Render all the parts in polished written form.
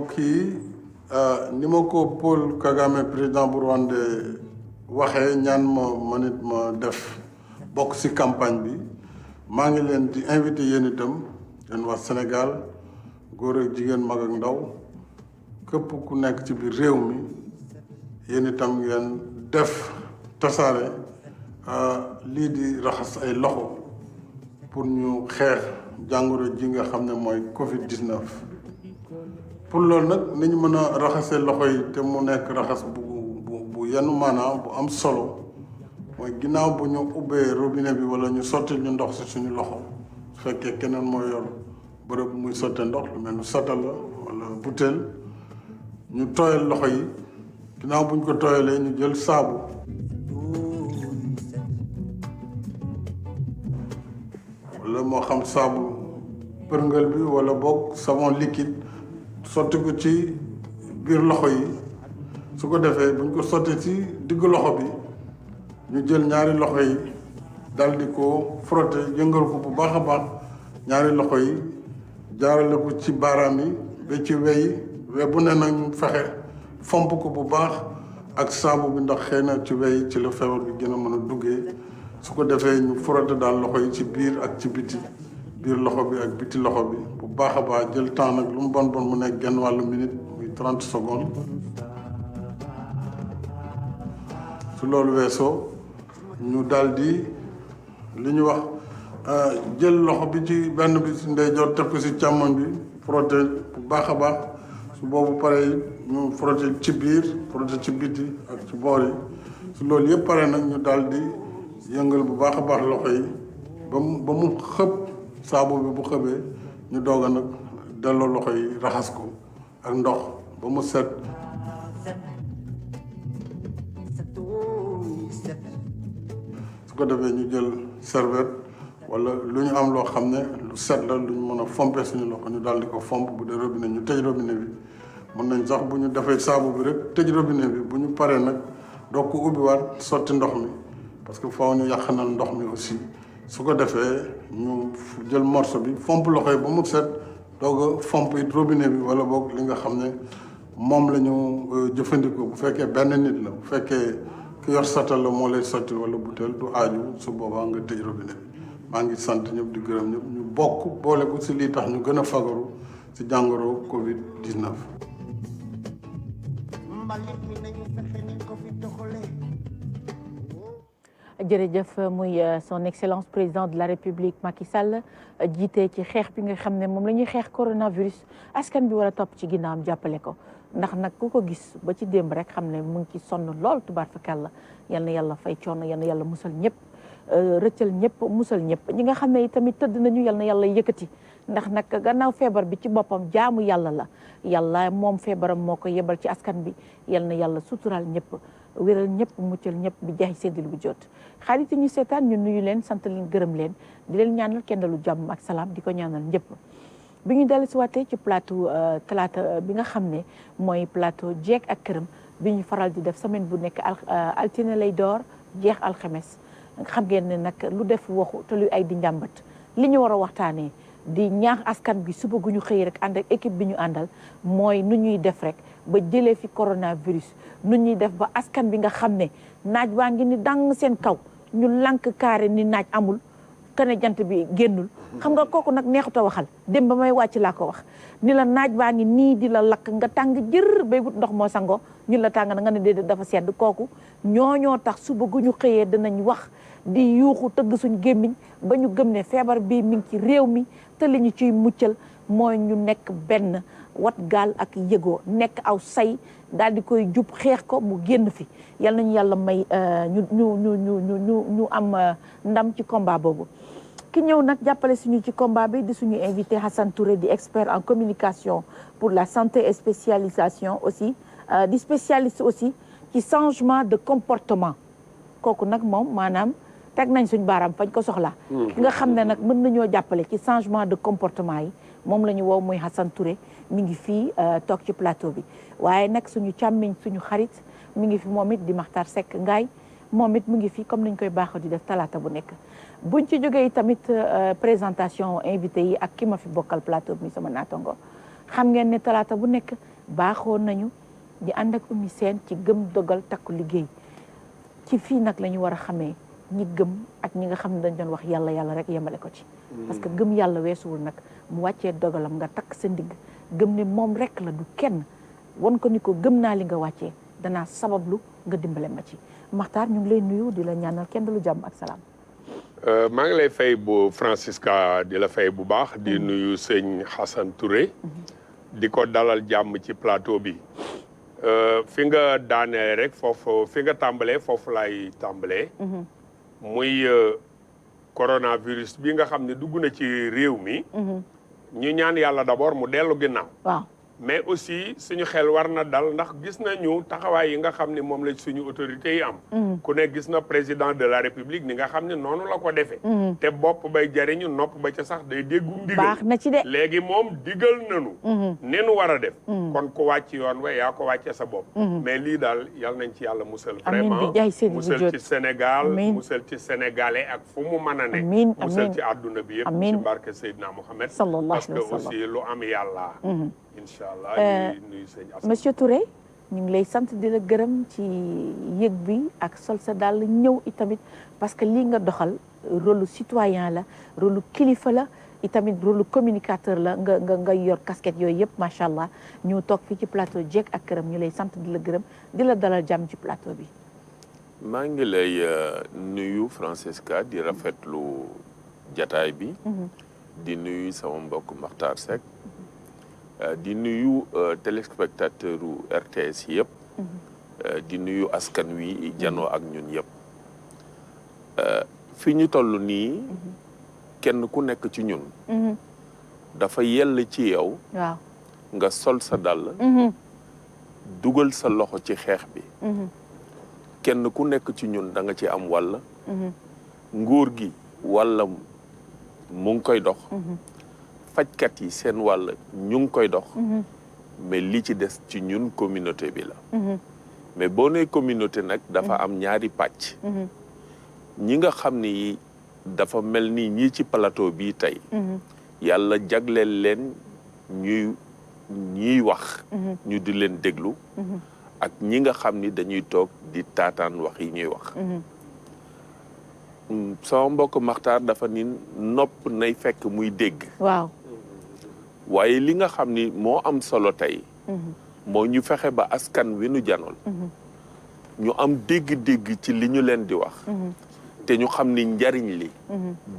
mbokk yi ni ma ko Paul Kagame président bu Rwanda waxee ñaan ma nit ma def bokk ci campagne bi maa ngi leen di invité yéen itam yéen wax Sénégal góor ak jigéen mag ak ndaw képp ku nekk ci biir réew mi yéen itam ngeen def tasaare lii di raxas ay loxo pour ñu xeex jàngoro ji nga xam ne mooy Covid-19. pour loolu nag ni ñu mën a raxasee loxo yi te mu nekk raxas bu yenn maanaam bu am solo mooy ginnaaw bu ñu ubbee robinet bi wala ñu sotti ñu ndox ci suñu loxo su fekkee keneen moo yor bërëb muy sotte ndox lu mel ni satala wala butéel ñu tooyal loxo yi ginnaaw bu ñu ko tooyalee ñu jël saabu wala moo xam saabu përngal bi wala boog savon liquide sotti ko ci biir loxo yi su ko defee bu ñu ko sottee ci diggu loxo bi ñu jël ñaari loxo yi dal di ko frotter yëngal ko bu baax a baax ñaari loxo yi jaarale ko ci baaraam yi ba ci we bu ne nag ñu fexe fomp ko bu baax ak saabu bi ndax xëy na ci wey ci la feebar bi gën a mën a duggee su ko defee ñu frotter daal loxo yi ci biir ak ci biti biir loxo bi ak biti loxo bi bu baax a baax jël temps nag lu mu bon mu nekk genn wàllu minute muy 30 secondes su loolu weesoo ñu daal di li ñu wax jël loxo bi ci benn bi ci ndeyjoor teg ko ci càmmoñ bi frotter bu baax a baax su boobu paree ñu frotter ci biir frotter ci biti ak ci boor yi su loolu yëpp pare nag ñu daal di yëngal bu baax a baax loxo yi ba mu xëpp saabu bi bu xëbee ñu doog a nag delloo loxo yi raxas ko ak ndox ba mu set su ko defee ñu jël serviette wala lu ñu am loo xam ne lu set la lu ñu mën a fompe suñu loxo ñu daal di ko fomp bu dee robinet ñu tëj robinet bi mën nañ sax bu ñu defee saabu bi rek tëj robinet bi bu ñu paree nag doog ko ubbiwaat sotti ndox mi parce que faaw ñu yàqanal ndox mi aussi su ko defee ñu jël morceau bi fomp loxo yi ba mu set doog a fomp it robinet bi wala boog li nga xam ne moom la ñu jëfandikoo bu fekkee benn nit la bu fekkee ki yor satal la moo lay sotti wala butéel du aaju su boobaa nga tëj robinet bi maa ngi sant ñëpp di gërëm ñëpp ñu bokk boole ko ci lii tax ñu gën a fagaru ci jàngoro Covid-19. jërëjëf muy son excellence président de la république Macky Sall jiite ci xeex bi nga xam ne moom la ñuy xeex coronavirus askan bi war a topp ci ginnaawam jàppale ko ndax nag ku ko gis ba ci démb rek xam ne mu ngi ci sonn lool tubaarkalla yal na yàlla fay coono yal na yàlla musal ñëpp rëccal ñëpp musal ñëpp ñi nga xam ne tamit tëdd nañu yal na yàlla yëkkati ndax nag gannaaw feebar bi ci boppam jaamu yàlla la yàlla moom feebaram moo ko yebal ci askan bi yal na yàlla suturaal ñëpp wéral ñëpp muccal ñëpp bi jaay séddil bu jot xarit ñu seetaan ñu nuyu leen sant leen gërëm leen di leen ñaanal kendalu jàmm ak salaam di ko ñaanal ñëpp bi ñu dellu si waatee ci plateau talaata bi nga xam ne mooy plateau jeeg ak këram bi ñu faral di def semaine bu nekk altine lay door jeex alxames xam ngeen ne nag lu def waxu te luy ay di njàmbat li ñu war a waxtaanee di ñaax askan bi suba gu ñu xëy rek ànd ak équipe bi ñu àndal mooy nu ñuy def rek ba jëlee fi coronavirus nu ñuy def ba askan bi nga xam ne naaj waa ngi ni dang seen kaw ñu lank carré ni naaj amul kene jant bi génnul xam nga kooku nag neexut a waxal dem ba may wàcc laa ko wax ni la naaj baa ngi nii di la lakk nga tàng jër bay wut ndox moo sangoo ñun la tàng na nga ne déedéet dafa sedd kooku ñoo tax suba gu ñu xëyee dinañ wax di yuuxu tëgg suñ gémmiñ ba ñu gëm ne feebar bi mi ngi ci réew mi te li ñu ciy muccal mooy ñu nekk benn wat gaal ak yëgoo nekk aw say daal di koy jub xeex ko mu génn fi yal nañu yàlla may ñu am ndam ci combat boobu ki ñëw nag jàppale suñu ci combat bi di suñu invité Hassane Touré di expert en communication pour la santé et spécialisation aussi di spécialiste aussi ci changement de comportement kooku nag moom maanaam teg nañ suñ baaraam fañ ko soxla ki nga xam ne nag mën nañoo jàppale ci changement de comportement yi moom la ñu woow muy Hassane Touré mi ngi fii toog ci plateau bi waaye nag suñu càmmiñ suñu xarit mi ngi fi moom it di Makhtar Seck Ngaay moom it mu ngi fii comme niñ koy baaxoo di def talaata bu nekk buñ ci jógee tamit présentation invité yi ak ki ma fi bokkal plateau bi sama naatango xam ngeen ne talaata bu nekk baaxoo nañu di ànd ak Oumy Sène ci gëm dogal takku liggéey ci fii nag la ñu war a xamee ñi gëm ak ñi nga xam ne dañ doon wax yàlla yàlla rek yemale ko ci. parce que gëm yàlla weesuwul nag mu wàccee dogalam nga takk sa ndigg gëm ne moom rek la du kenn won ko ni ko gëm naa li nga wàccee danaa sabablu nga dimbale ma ci Makhtar ñu ngi lay nuyu di la ñaanal kenn du lu jàmm ak salaam. maa ngi lay fay bu Francisca di la fay bu baax di nuyu sëñ Hassan Touré. di ko dalal jàmm ci plateau bi. fi nga daanee rek foofu fi nga tàmbalee foofu laay tàmbalee. muy coronavirus bi nga xam ne dugg na ci réew mi. ñu ñaan yàlla d'abord mu dellu ginnaaw. waaw mais aussi suñu xel war na dal ndax gis nañu taxawaay yi nga xam ne moom la suñu autorités yi am. ku ne gis na président de la république ni nga xam ne noonu la ko defee. te bopp bay jariñu nopp ba ca sax day déggu ndigal. baax na ci de. léegi moom digal nanu ni nu war a def. kon ku wàcc yoon wa yaa ko wàcce sa bopp. mais lii daal yal nañ ci yàlla musal. vraiment musal ci Sénégal musal ci sénégalais ak fu mu mën a ne. amiin musal ci àdduna bi yëpp. ci barke Seydina Mohamed. parce que aussi lu am yàlla. incha allah nuyu sëñ Assane. monsieur Touré ñu ngi lay sant di la gërëm ci yëg bi ak sol sa daal ñëw itamit parce que lii nga doxal rôle citoyen la rôle kilifa la itamit rôle communicateur la nga yor casquette yooyu yëpp macha allah ñu toog fii ci plateau Jekk ak Këram ñu lay sant di la gërëm di la dalal jàmm ci plateau bi. maa ngi lay nuyu Francesca di rafetlu jataay bi. di nuyu sama mbokk Makhtar Seck. di nuyu téléspectateur u RTS yëpp. di nuyu askan wi janoo ak ñun yëpp. fi ñu toll nii. kenn ku nekk ci ñun. dafa yell ci yow. waaw nga sol sa dàll. dugal sa loxo ci xeex bi. kenn ku nekk ci ñun da nga ci am wàll. nguur gi wàlla mu ngi koy dox. fajkat yi seen wàll ñu ngi koy dox. mais li ci des ci ñun communauté bi la. mais boo nee communauté nag dafa am ñaari pàcc. ñi nga xam ni dafa mel ni ñii ci plateau bii tey. yàlla jagleel leen ñuy wax. ñu di leen déglu. ak ñi nga xam ni dañuy toog di taataan wax yi ñuy wax. sama mbokk Makhtar dafa ni nopp nay fekk muy dégg. waaw. waaye li nga xam ni moo am solo tey. moo ñu fexe ba askan wi nu janool. ñu am dégg-dégg ci li ñu leen di wax. te ñu xam ni njariñ li.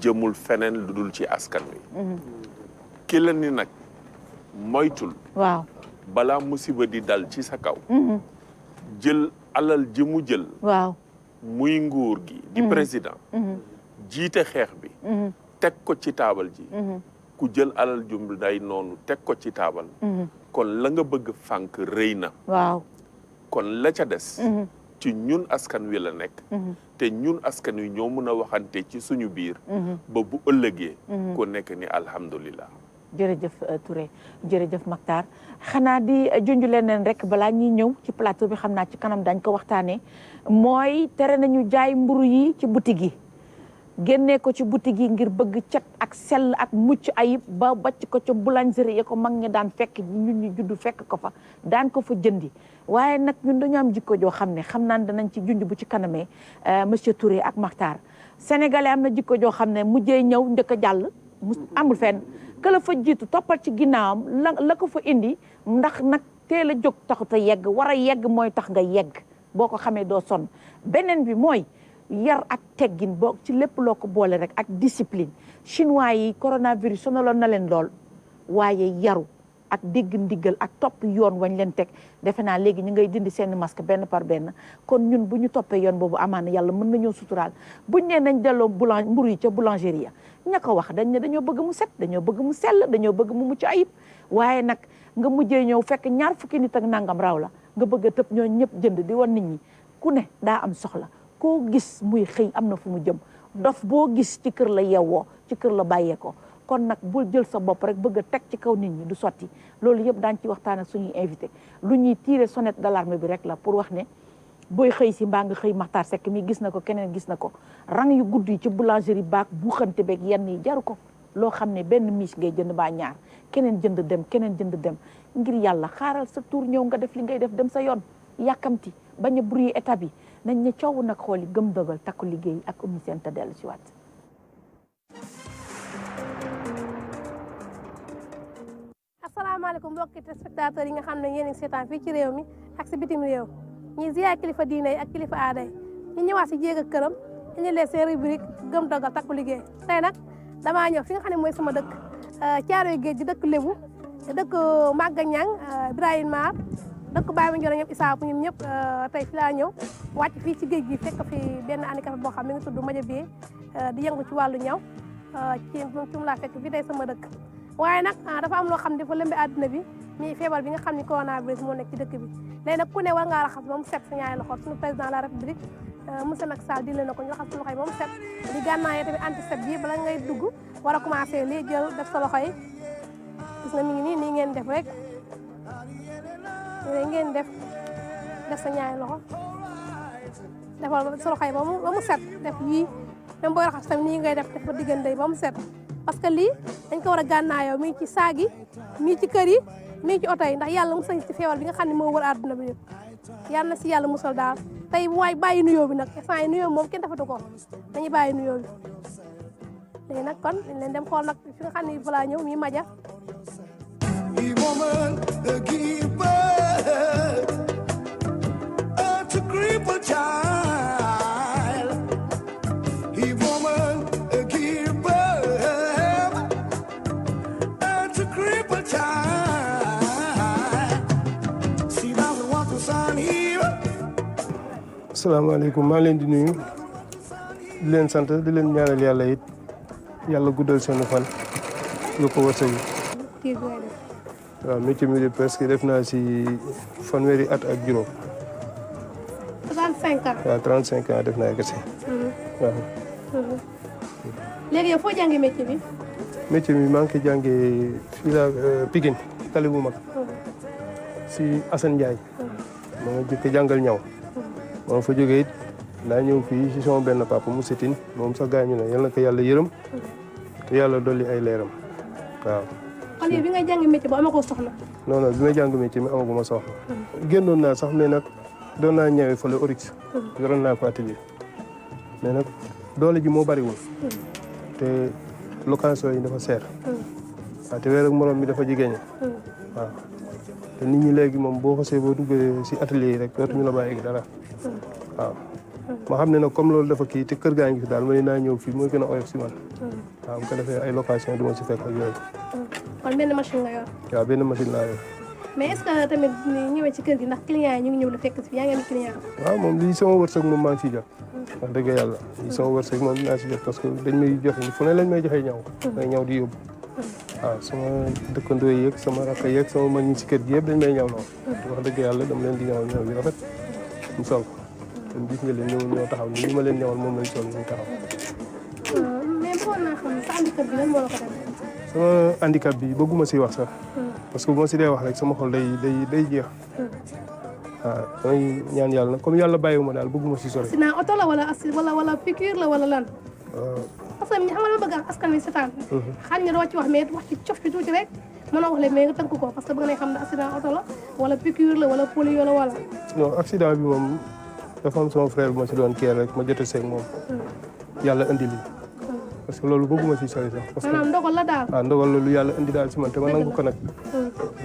jëmul feneen lu dul ci askan wi. ki la ni nag moytul. waaw balaa musiba di dal ci sa kaw. jël alal ji mu jël. waaw muy nguur gi. di président. jiite xeex bi. teg ko ci taabal ji. ku jël alal jum day noonu teg ko ci taabal. kon la nga bëgg fànk rëy na. waaw kon la ca des. ci ñun askan wi la nekk. te ñun askan wi ñoo mën a waxante ci suñu biir. ba bu ëllëgee. ku nekk ni alhamdulillah. jërëjëf Touré jërëjëf Makhtar xanaa di junj leneen rek balaa ñuy ñëw ci plateau bi xam naa ci kanam dañ ko waxtaanee mooy tere nañu jaay mburu yi ci boutique yi. génnee ko ci boutique yi ngir bëgg cet ak sell ak mucc ayib ba bacc ko ca boulangerie ya ko mag ñi daan fekk ñun ñu juddu fekk ko fa daan ko fa jëndi waaye nag ñun dañu am jikko joo xam ne xam naan danañ ci junj bu ci kanamee monsieur Touré ak Makhtar sénégalais am na jikko joo xam ne mujjee ñëw njëkk a jàll mu amul fenn ka la fa jiitu toppal ci ginnaawam la ko fa indi ndax nag teel a jóg taxut a yegg war a yegg mooy tax nga yegg boo ko xamee doo sonn beneen bi mooy yar ak teggin boo ci lépp loo ko boole rek ak discipline chinois yi coronavirus sonaloon na leen lool waaye yaru ak dégg ndigal ak topp yoon wañ leen teg defe naa léegi ñu ngay dindi seen masque benn par benn kon ñun bu ñu toppee yoon boobu amaana yàlla mën nañoo suturaal buñ nee nañ delloo mburu yi ca boulangerie ya ña ko wax dañ ne dañoo bëgg mu set dañoo bëgg mu sell dañoo bëgg mu mucc ayib waaye nag nga mujjee ñëw fekk ñaar fukki nit ak nangam raw la nga bëgg a tëb ñoo ñëpp jënd di wan nit ñi ku ne daa am soxla koo gis muy xëy am na fu mu jëm dof boo gis ci kër la yewwoo ci kër la bàyyee ko kon nag bul jël sa bopp rek bëgg a teg ci kaw nit ñi du sotti loolu yëpp daañ ci waxtaan ak suñuy invité lu ñuy tirer sonnette d'alarme bi rek la pour wax ne booy xëy si mbaa nga xëy Makhtar Seck mi gis na ko keneen gis na ko rang yu gudd yi ci boulangerie baak buuxante beeg yenn yi jaru ko loo xam ne benn miis ngay jënd baa ñaar keneen jënd dem keneen jënd dem ngir yàlla xaaral sa tour ñëw nga def li ngay def dem sa yoon yàkkamti bañ a brouiller étape yi nañ ne coow nag xool yi gëm dogal takku liggéey ak Oumy Sène te dellu si waat. asalaamaaleykum mbokki téléspectateurs yi nga xam ne yéen a ngi seetaan fii ci réew mi ak si bitim réew ñuy ziyaar kilifa diine yi ak kilifa aada yi ñu ñëwaat si jéeg ak këram indi leen seen rubrique gëm dogal takku liggéey tey nag damaa ñëw fi nga xam ne mooy sama dëkk Caaroy Géej di dëkk Lébu dëkk Maga Ñang Ibrahima Mar dëkk Baye Mandione ñoom Issa bu ñoom ñëpp tey fi laa ñëw wàcc fii ci géej gi fekk fi benn handicapé boo xam mi ngi tudd Madia Bie di yëngu ci wàllu ñaw ci mu laa fekk fii tey sama dëkk waaye nag dafa am loo xam ne dafa lëmbe àdduna bi mi feebar bi nga xam ne coronavirus moo nekk ci dëkk bi léegi nag ku ne war ngaa raxas ba mu set sa ñaari loxo suñu président de la république monsieur Macky Sall digle na ko ñu raxas suñu loxo yi ba mu set di gànnaayoo tamit antiseptique bi bala ngay dugg war a commencé lii jël def sa loxo yi gis nga mi ngi nii ngeen def rek nii ngeen def sa ñaari loxo defal sa loxo yi ba mu set def yii même booy raxas tamit nii ngay def ko diggante ba mu set parce que lii dañ ko war a gànnaayoo mi ngi ci saag yi mi ngi ci kër yi mi ngi ci oto yi ndax yàlla musal ci feebar bi nga xam ne moo wër àdduna bi yëpp yàlla na si yàlla musal daal tey waay bàyyi nuyoo bi nag instant yi nuyoo moom kenn defatu ko dañuy bàyyi nuyoo bi léegi nag kon dañ leen dem xool nag fi nga xam ne balaa ñëw mi Madia asalaamaaleykum maa leen di nuyu di leen sant di leen ñaanal yàlla it yàlla guddal seen fan lu ko wërsëg yi waaw métier mi de presque def naa si fanweeri at ak juróom 35 ans waaw 35 ans def naa kese waaw léegi yow foo jàngee métier bi métier mi maa ngi koy jàngee fii la Pikine tali bu mag si Assane Ndiaye moo nga jëkk jàngal ñaw moo fa jógee it daa ñëw fii si sama benn papa mu setin moom sax gaañu na yal na ko yàlla yërëm te yàlla dolli ay leeram waaw. kon yow bi ngay jàng métier ba amagoo soxna. non non bi may jàng métier mi amaguma soxna. génnoon naa sax mais nag doon naa ñëwee fële Orix. yoroon naa ko atelier mais nag doole ji moo bariwul. te location yi dafa seer. waaw te weer ak morom mi dafa jigéen waaw. te nit ñi léegi moom boo xasee boo duggee si atelier yi rek dootuñu la bàyyi dara waaw ma xam ne nag comme loolu dafa kii te kër gaa ngi fi daal ma ne naa ñëw fii mooy gën a oyof si man waaw bu ko defee ay location du ma si fekk ak yooyu. kon benn machine nga yor. waaw benn machine laa yor. mais est-ce que tamit ñëwee ci kër gi ndax client yi ñu ngi ñëw la fekk si yaa ngi am client. waaw moom lii sama wërsëg moom maa ngi siy jot wax dëgg yàlla lii sama wërsëg moom dinaa si jot parce que dañ may joxe fu ne lañ may joxee ñaw may ñaw di yóbbu waaw sama dëkkandoo yeeg sama rakk yeeg sama mag ñi si kër gi yëpp dañ may ñaw lool wax dëgg yàlla dama leen di ñawal ñaw yu rafet ñu sol ko kon gis nga leen ñoo taxaw ni li ma leen ñawal moom lañ sol ñu taxaw. mais bëggoon naa xam sa handicap bi lan moo la ko def. sama handicap bi bëgguma si wax sax parce que bu ma si dee wax rek sama xol day jeex waaw damay ñaan yàlla nag comme yàlla bàyyiwuma daal bëgguma si sori. accident oto la wala piqûre la wala lan. parce que xam nga ma bëgg a askan wi seetaan. xañ na doo ci wax mais wax ci cof ci tuuti rek mënoo wax leen mais nga tënk ko parce que bëgg nañ xam ne accident oto la wala piqûre la wala polio la wala. non accident bi moom dafa am sama frère bu ma si doon kii rek ma jot a seeg moom yàlla indi lii parce que loolu bëgguma si sori sax. parce que maanaam ndogal la daal. waaw ndogal la lu yàlla indi daal si man te ma nangu ko nag.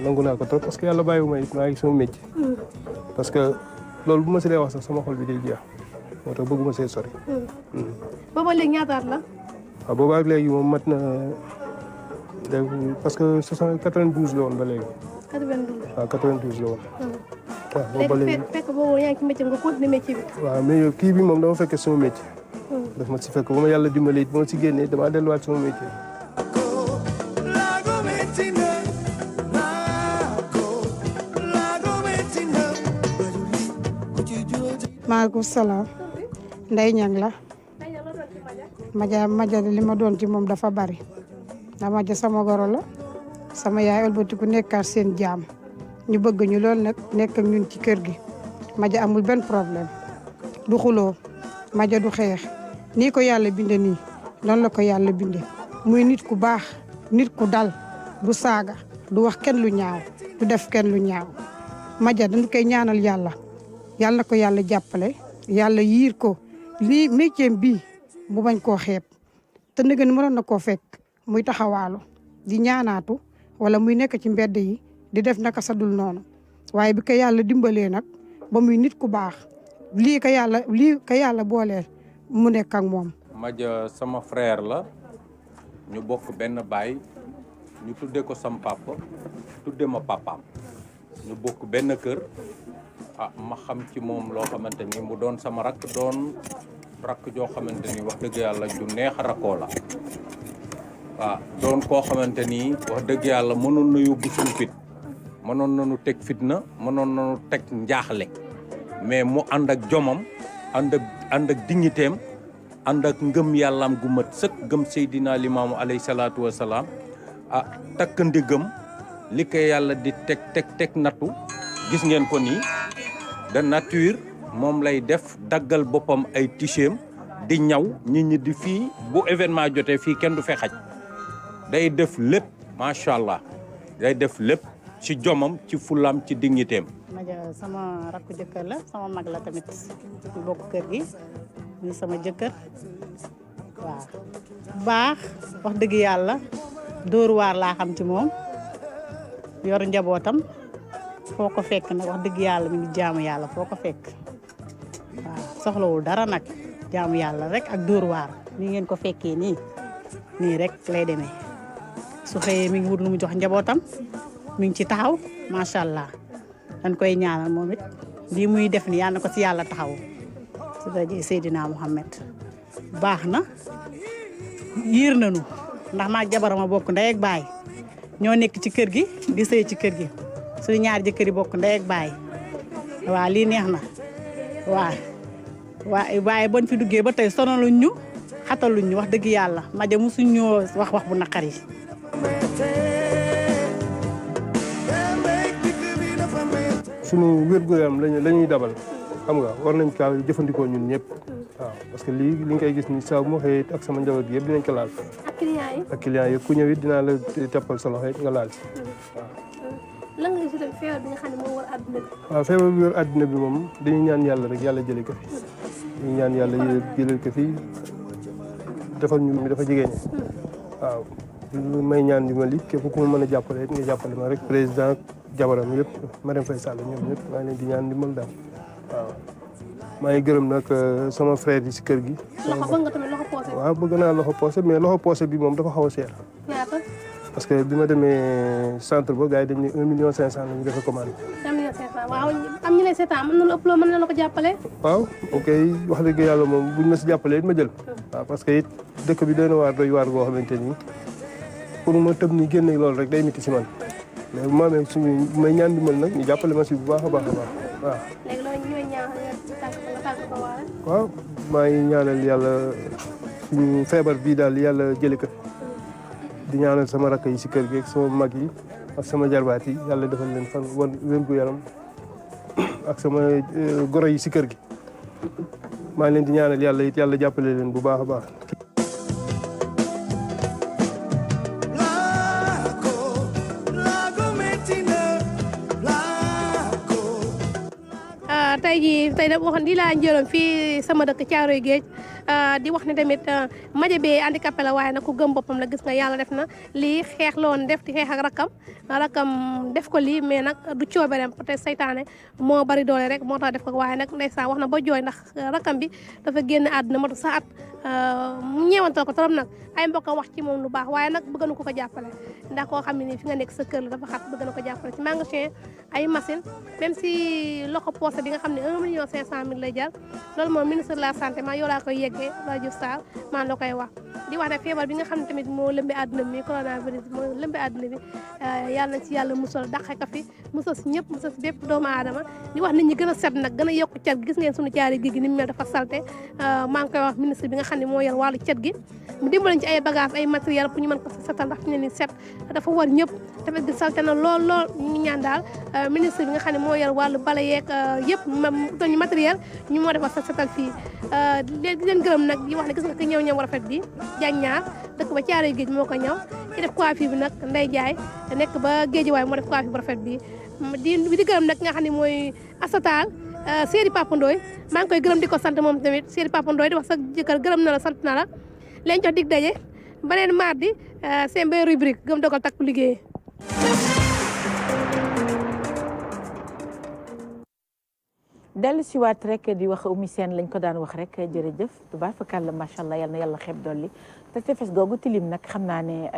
nangu naa ko trop parce que yàlla bàyyiwuma it maa ngi sama métier. parce que loolu bu ma si dee wax sax sama xol bi day jeex moo tax bëgguma see sori. booba léegi ñaataat la. waaw booba ak léegi moom mat na parce que 92 la woon ba léegi. 92. waaw 92 la woon. waaw boobu ba léegi fekk boobu yaa ngi ci métier nga continuer métier bi. waaw mais kii bi moom dama fekkee sama métier. daf ma si fekk ba ma yàlla dimbali it ba ma si génnee damaa delluwaat sama métier. maaleykum salaam Ndeye Niang la Madia li ma doon ci moom dafa bari ndax Madia sama goro la sama yaay ëlbatiku nekkaat seen jaam ñu bëgg ñu lool nag nekk ak ñun ci kër gi Madia amul benn problème du xuloo Madia du xeex nii ko yàlla binde nii noonu la ko yàlla binde muy nit ku baax nit ku dal du saaga du wax kenn lu ñaaw du def kenn lu ñaaw Madia dañu koy ñaanal yàlla yàlla na ko yàlla jàppale yàlla yiir ko lii métier bi mu bañ koo xeeb te ndëgën mënoon na koo fekk muy taxawaalu di ñaanaatu wala muy nekk ci mbedd yi di def naka sadul noonu waaye bi ko yàlla dimbalee nag ba muy nit ku baax lii ka yàlla booleel mu nekk ak moom. Madia sama frère la ñu bokk benn baay ñu tudde ko sam papa tudde ma papaam ñu bokk benn kër ma xam ci moom loo xamante ni mu doon sama rakk doon rakk joo xamante ni wax dëgg yàlla ju neex a rakkoo la waaw doon koo xamante ni wax dëgg yàlla mënoon na yóbbu suñu fit mënoon nañu teg fitna mënoon nañu teg njaaxle mais mu ànd ak jomam ànd ak dignitéem ànd ak ngëm yàllaam gu mat sëkk gëm Seydina Limaamu alayhi salaatu wa salaam takk ndigam li ko yàlla di teg nattu gis ngeen ko nii de nature moom lay def daggal boppam ay ticheem di ñaw nit ñi di fii bu événement jotee fii kenn du fe xaj day def lépp macha allah day def lépp ci jomam ci fulam ci dignitéem. Madia sama rakku jëkkër la sama mag la tamit ñu bokk kër gi muy sama jëkkër waaw baax wax dëgg yàlla dóor waar laa xam ci moom yor njabootam foo ko fekk nag wax dëgg yàlla mi ngi jaamu yàlla foo ko fekk waaw soxlawul dara nag jaamu yàlla rek ak dóor waar ni ngeen ko fekkee nii rek lay demee su xëyee mi ngi wut lu mu jox njabootam mi ngi ci taxaw macha allah dañ koy ñaanal moom it lii muy def ni yàlla na ko ci yàlla taxaw su dajee Seydina Mouhamed baax na yiir nañu ndax maag jabarama bokk ndey ak baay ñoo nekk ci kër gi di sëy ci kër gi suñu ñaari jëkkër yi bokk ndey ak baay waaw lii neex na waaye bañ fi duggee ba tey sonaluñ ñu xataluñ ñu wax dëgg yàlla Madia musuñ ñoo wax bu naqari. suñu wér-gu-yaram la ñuy dabal xam nga war nañ kaa jëfandikoo ñun ñëpp waaw parce que lii li nga koy gis ni saa bu ma xëyee ak sama njaboot gi yëpp dinañ ko laal. ak client yi ku ñëw it dinaa la teppal sa loxo nga laal ci waaw. lan nga gis feebar bi nga xam ne moo war àdduna bi. waaw feebar bi war àdduna bi moom dañuy ñaan yàlla rek yàlla jëlee ko fi dañuy ñaan yàlla jëlee ko fi defal ñu mi dafa jigéen ñi waaw may ñaan dimbal it képp ku ma mën a jàppale it nga jàppale ma rek président jabaram yëpp Marème Faye Sall ñoom ñëpp maa ngi leen di ñaan dimbal daal waaw. maa ngi gërëm nag sama frère yi si kër gi. loxo bëgg nga tamit loxo poosé. waaw bëgg naa loxo poosé mais loxo poosé bi moom dafa xaw a seer. ñaata. parce que bi ma demee centre ba gars yi dañ ne 1,5 million la ñu defee commande. 1,5 million waaw am ñu lay seetaan am na lu ëpp loo mën na la ko jàppale. waaw ok wax dëgg yàlla moom buñ ma si jàppalee it ma jël. waaw parce que it dëkk bi doy na waar doy waar goo xamante ni pour ma tëb ni génne loolu rek day métti si man mais bu ma amee suñu may ñaan dimbal nag ñu jàppale ma si bu baax a baax a baax waaw. léegi loolu ñooy ñaax nga tàgg ko waale. waaw maa ngi ñaanal yàlla suñu feebar bii daal yàlla jëlee ko di ñaanal sama rakk yi si kër gi ak sama mag yi ak sama jarbaat yi yàlla defal leen fan wér-gu-yaram ak sama goro yi si kër gi maa ngi leen di ñaanal yàlla it yàlla jàppale leen bu baax a baax. tey da waxoon di laa njëloon fii sama dëkk Caaroy Géej di wax ne tamit Madia bee handicapé la waaye nag ku gëm boppam la gis nga yàlla def na lii xeex la woon def di xeex ak rakam def ko lii mais nag du coobereem peut-être saytaane moo bari doole rek moo tax def ko waaye nag ndeysaan wax na ba jooy ndax rakam bi dafa génn àdduna moo tax sa at mu ñeewantal ko trop nag ay mbokkam wax ci moom lu baax waaye nag bëgg na ko jàppale ndax koo xam ne nii fi nga nekk sa kër la dafa xat bëgg na ko jàppale ci magasin ay machine même si loxo poosé bi nga xam ne 1,5 million lay jar loolu moom ministre de la santé maa yow laa koy yeggee rajo Star maa la koy wax di wax ne feebar bi nga xam ne tamit moo lëmbe àdduna bi coronavirus moo lëmbe àdduna bi yàlla nañ ci yàlla musal dàqe ko fi musal si ñëpp musal si bépp doomu aadama di wax nit ñi gën a set nag gën a yokku cet gi gis ngeen suñu caari géej gi ni mu mel dafa salte maa ngi koy wax ministre bi nga xam ne moo yor wàllu cet gi mu dimbalañ ci ay bagage ay matériel pour ñu mën ko setal ndax fi ne ni set dafa war ñëpp tamit gi salte na lool ñu ngi ñaan daal ministre bi nga xam ne moo yor wàllu bale yeeg yëpp ñu matériel ñu moo defar sa setal fii léegi di leen gërëm nag di wax ne gis nga ko ñëw rafet bi jaañ ñaar dëkk ba Caaroy Géej moo ko ñëw ci def coiffure bi nag Ndeye Ndiaye nekk ba Géejawaay moo def coiffure bu rafet bi di gërëm nag nga xam ne mooy Asotal Séeri Papa Ndoye maa ngi koy gërëm di ko sant moom tamit Séeri Papa Ndoye di wax sa jëkkër gërëm na la sant na la leen jox dig daje beneen mardi seen benn rubrique gëm dogal takku liggéey. dellu si waat rek di wax Oumy Sène lañ ko daan wax rek jërëjëf tubaarkalla macha allah yal na yàlla xeeb dolli te tefes googu tilim nag xam naa ne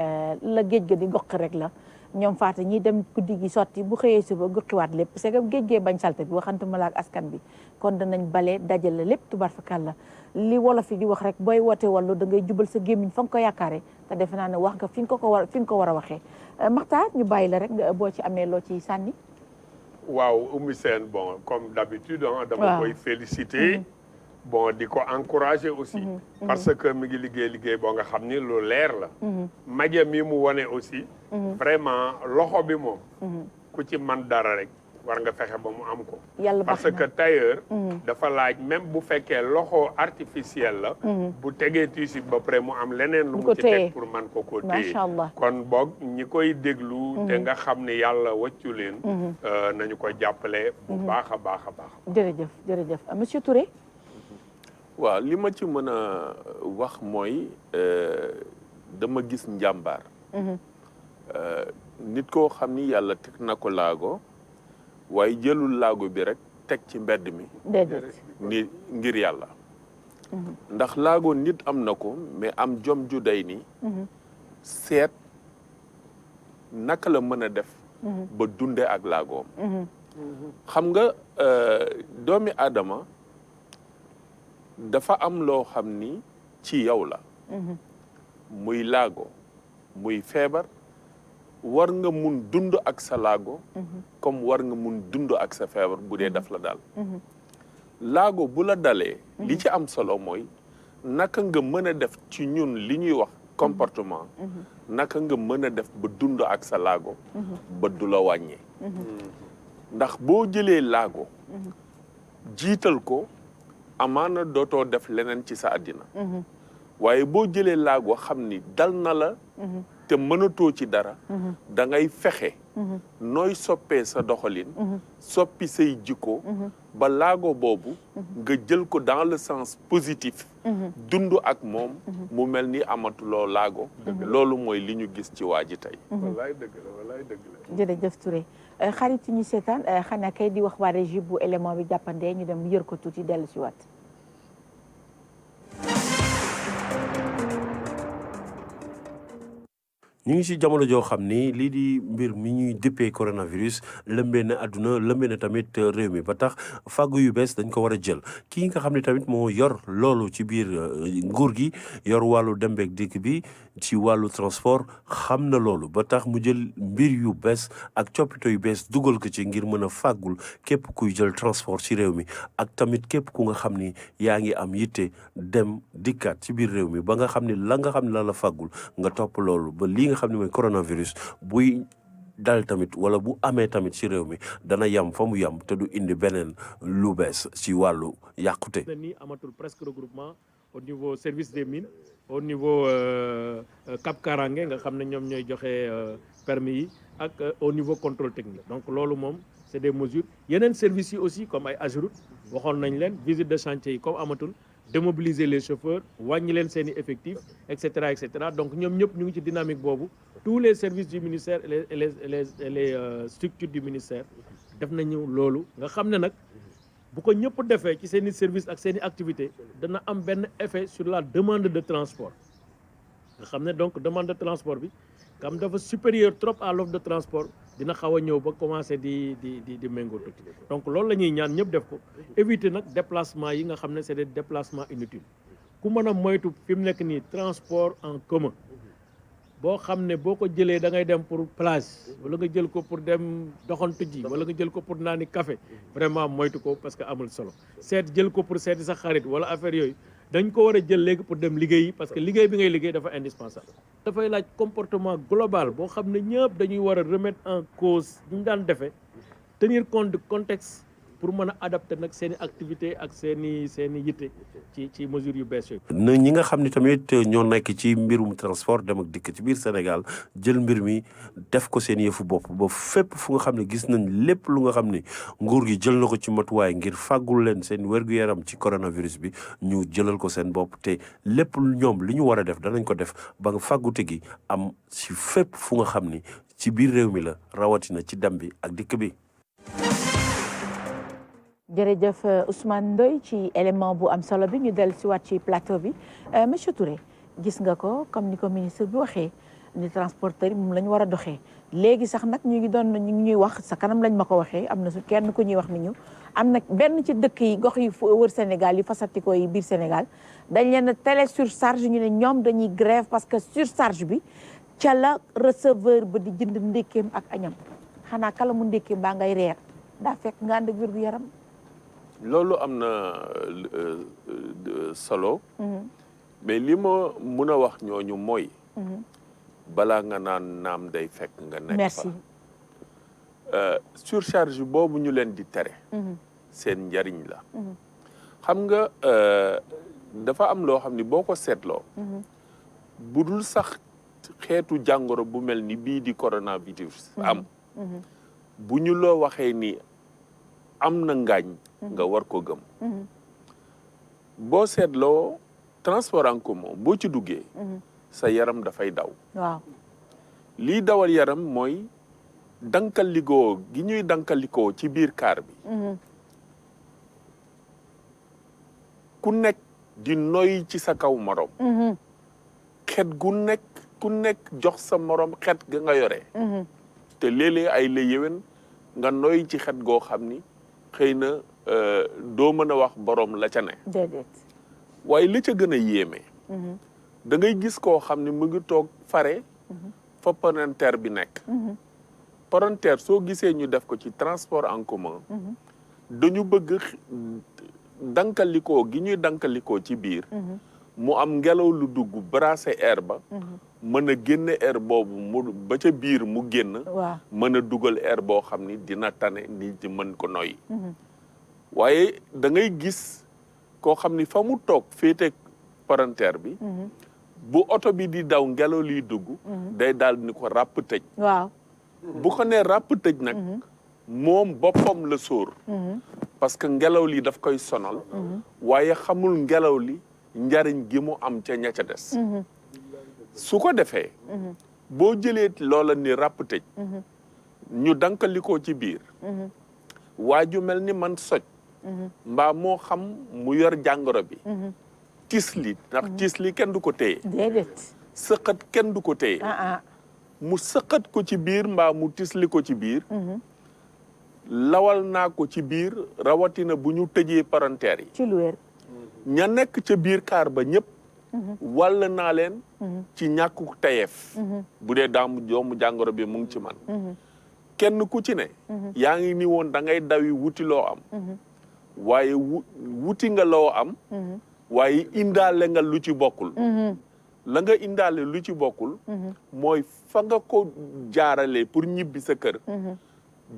la géej ga di gox rek la ñoom faata ñiy dem guddi gi sotti bu xëyee suba goxiwaat lépp c'est que géej gee bañ salte bi waxantuma la ak askan bi kon danañ bale dajale lépp tubaarkalla li wolof yi di wax rek booy woote wallu da ngay jubal sa gémmiñ fa nga ko yaakaare te defe naa ne wax nga fi nga ko war a waxee Makhtar ñu bàyyi la rek boo ci amee loo ci sànni. waaw Oumy Sène bon comme d'habitude dama koy féliciter bon di ko encourager aussi parce que mi ngi liggéey boo nga xam ni lu leer la maja mi mu wane aussi vraiment loxo bi moom ku ci man dara rek war nga fexe ba mu am ko parce que tailleur dafa laaj même bu fekkee loxo artificiel la bu tegee tissu ba pare mu am leneen lu mu ci teg pour man ko téye kon boog ñi koy déglu te nga xam ne yàlla wàccu leen nañu ko jàppale bu baax a baax a baax jërëjëf monsieur Touré waaw li ma ci mën a wax mooy dama gis njàmbaar nit koo xam ni yàlla teg na ko laago waaye jëlul laago bi rek teg ci mbedd mi ni ngir yàlla ndax laago nit am na ko mais am jom ju day ni seet naka la mën a def ba dunde ak laagoom xam nga doomi aadama dafa am loo xam ni ci yow la muy laago muy feebar war nga mun dund ak sa laago comme war nga mun dund ak sa feebar bu dee daf la daal laago bu la dalee li ci am solo mooy naka nga mën a def ci ñun li ñuy wax comportement naka nga mën a def ba dund ak sa laago ba du la wàññee ndax boo jëlee laago jiital ko amaana dootoo def leneen ci sa àddina waaye boo jëlee laago xam ni dal na la te mënatoo ci dara da ngay fexe nooy soppee sa doxalin soppi say jikko ba laago boobu nga jël ko dans le sens positif dund ak moom mu mel ni amatuloo laago loolu mooy li ñu gis ci waa ji tey wallaay dëgg la jërëjëf Touré xarit yi ñu seetaan xanaa kay di wax waa régie bu élément bi jàppandee ñu dem yër ko tuuti dellu si waat ñu ngi ci jamono joo xam ni lii di mbir mi ñuy dëppee coronavirus lëmbee na àdduna lëmbee na tamit réew mi ba tax fàggu yu bees dañ ko war a jël kii nga xam ne tamit moo yor loolu ci biir nguur gi yor wàllu dem beeg dikk bi ci wàllu transport xam na loolu ba tax mu jël mbir yu bees ak coppite yu bees dugal ko ci ngir mën a fàggul képp kuy jël transport ci réew mi ak tamit képp ku nga xam ni yaa ngi am yitte dem dikkaat ci biir réew mi ba nga xam ni la nga xam ne la fàggul nga topp loolu ba lii nga xam ne mooy coronavirus buy dal tamit wala bu amee tamit ci réew mi dana yam fa mu yam te du indi beneen lu bees ci wàllu yàqute. ni amatul presque regroupement au niveau service des mines au niveau Cap Karange nga xam ne ñoom ñooy joxe permis yi ak au niveau contrôle technique donc loolu moom c'est des mesures yeneen services yi aussi comme ay AGEROUTE waxoon nañ leen visite de chantier yi comme amatul démobiliser les chauffeurs wàññi leen seen i effectifs et cetera donc ñoom ñëpp ñu ngi ci dynamique boobu tous les services du ministère et les structures du ministère def nañu loolu nga xam ne nag bu ko ñëpp defee ci seen i services ak seen i activités dana am benn effet sur la demande de transport nga xam ne donc demande de transport bi nga xam dafa supérieur trop à l'offre de transport dina xaw a ñëw ba commencé di méngoo tuuti donc loolu la ñuy ñaan ñëpp def ko éviter nag déplacement yi nga xam ne c'est des déplacements inutiles ku mën a moytu fi mu nekk nii transport en commun boo xam ne boo ko jëlee da ngay dem pour plage wala nga jël ko pour dem doxantu ji wala nga jël ko pour naani café vraiment moytu ko parce que amul solo seet jël ko pour seeti sa xarit wala affaire yooyu dañ ko war a jël léegi pour dem liggéeyi parce que liggéey bi ngay liggéey dafa indispensable dafay laaj comportement global boo xam ne ñëpp dañuy war a remettre en cause ñu daan defee tenir compte du contexte pour mën a adapter nag seen i activité ak seen i yitte ci mesures yu bees yooyu. na ñi nga xam ni tamit ñoo nekk ci mbirum transport dem ak dikk ci biir Sénégal jël mbir mi def ko seen yëfu bopp ba fépp fu nga xam ne gis nañ lépp lu nga xam ni nguur gi jël na ko ci matuwaay ngir fàggul leen seen wér-gu-yaram ci coronavirus bi ñu jëlal ko seen bopp te lépp ñoom li ñu war a def danañ ko def ba nga fàggute gi am ci fépp fu nga xam ni ci biir réew mi la rawatina ci dem bi ak dikk bi. jërëjëf Ousmane Ndoye ci élément bu am solo bi ñu del si waat ci plateau bi monsieur Touré gis nga ko comme ni ko ministre bi waxee ni transporteur yi moom la ñu war a doxee léegi sax nag ñu ngi ñuy wax sa kanam lañ ma ko waxee am na su kenn ku ñuy wax ni ñu am na benn ci dëkk yi gox yi wër Sénégal yi fasantikoo yi biir Sénégal dañ leen a télé surcharge ñu ne ñoom dañuy grève parce que surcharge bi ca la receveur ba di jënd ndékkeem ak añam xanaa kala mu ndékkeem baa ngay reer daa fekk nga ànd ak wér-gu-yaram. loolu am na solo. mais li ma mun a wax ñooñu mooy. balaa nga naan naam day fekk nga nekk fa. merci. surcharge boobu ñu leen di tere. seen njariñ la. xam nga dafa am loo xam ni boo ko seetloo. bu dul sax xeetu jàngoro bu mel ni bii di coronavirus am. bu ñu loo waxee ni am na ngaañ. nga war ko gëm. boo seetloo transport en commun boo ci duggee. sa yaram dafay daw. waaw lii dawal yaram mooy dankalikoo gi ñuy dankalikoo ci biir kaar bi. ku nekk di noy ci sa kaw morom. xet gu nekk ku nekk jox sa morom xet ga nga yore. te léeg-léeg ay la yéwén nga noy ci xet goo xam ni xëy na doo mën a wax borom la ca ne. déedéet. waaye li ca gën a yéeme. da ngay gis koo xam ne mu ngi toog fare fa palanteer bi nekk. palanteer soo gisee ñu def ko ci transport en commun. dañu bëgg dankalikoo gi ñuy dankalikoo ci biir. mu am ngelaw lu dugg brasser air ba. mën a génne air boobu mu ba ca biir mu génn. waaw mën a dugal air boo xam ni dina tane nit ñi mën ko noyyi. waaye da ngay gis koo xam ni fa mu toog féete palanteer bi. bu oto bi di daw ngelaw liy dugg. day daal ni ko ràpp tëj. waaw bu ko nee ràpp tëj nag. moom boppam la sóor. parce que ngelaw li daf koy sonal. waaye xamul ngelaw li njariñ gi mu am ca ña ca des. su ko defee. boo jëlee loola ni ràpp tëj. ñu dankalikoo ci biir. waa ju mel ni man soj. mbaa moo xam mu yor jàngoro bi. tisli ndax tisli kenn du ko téye. déedéet. sëqat kenn du ko téye. mu sëqat ko ci biir mbaa mu tisli ko ci biir. lawal naa ko ci biir rawatina bu ñu tëjee palanteer yi. ci lu wér. ña nekk ca biir kaar ba ñëpp. wàll naa leen. ci ñàkku tayeef. bu dee doomu jàngoro bi mu ngi ci man. kenn ku ci ne. yaa ngi ni woon da ngay dawi wuti loo am. waaye wuti nga loo am. waaye indaale nga lu ci bokkul. la nga indaale lu ci bokkul. mooy fa nga ko jaarale pour ñibbi sa kër.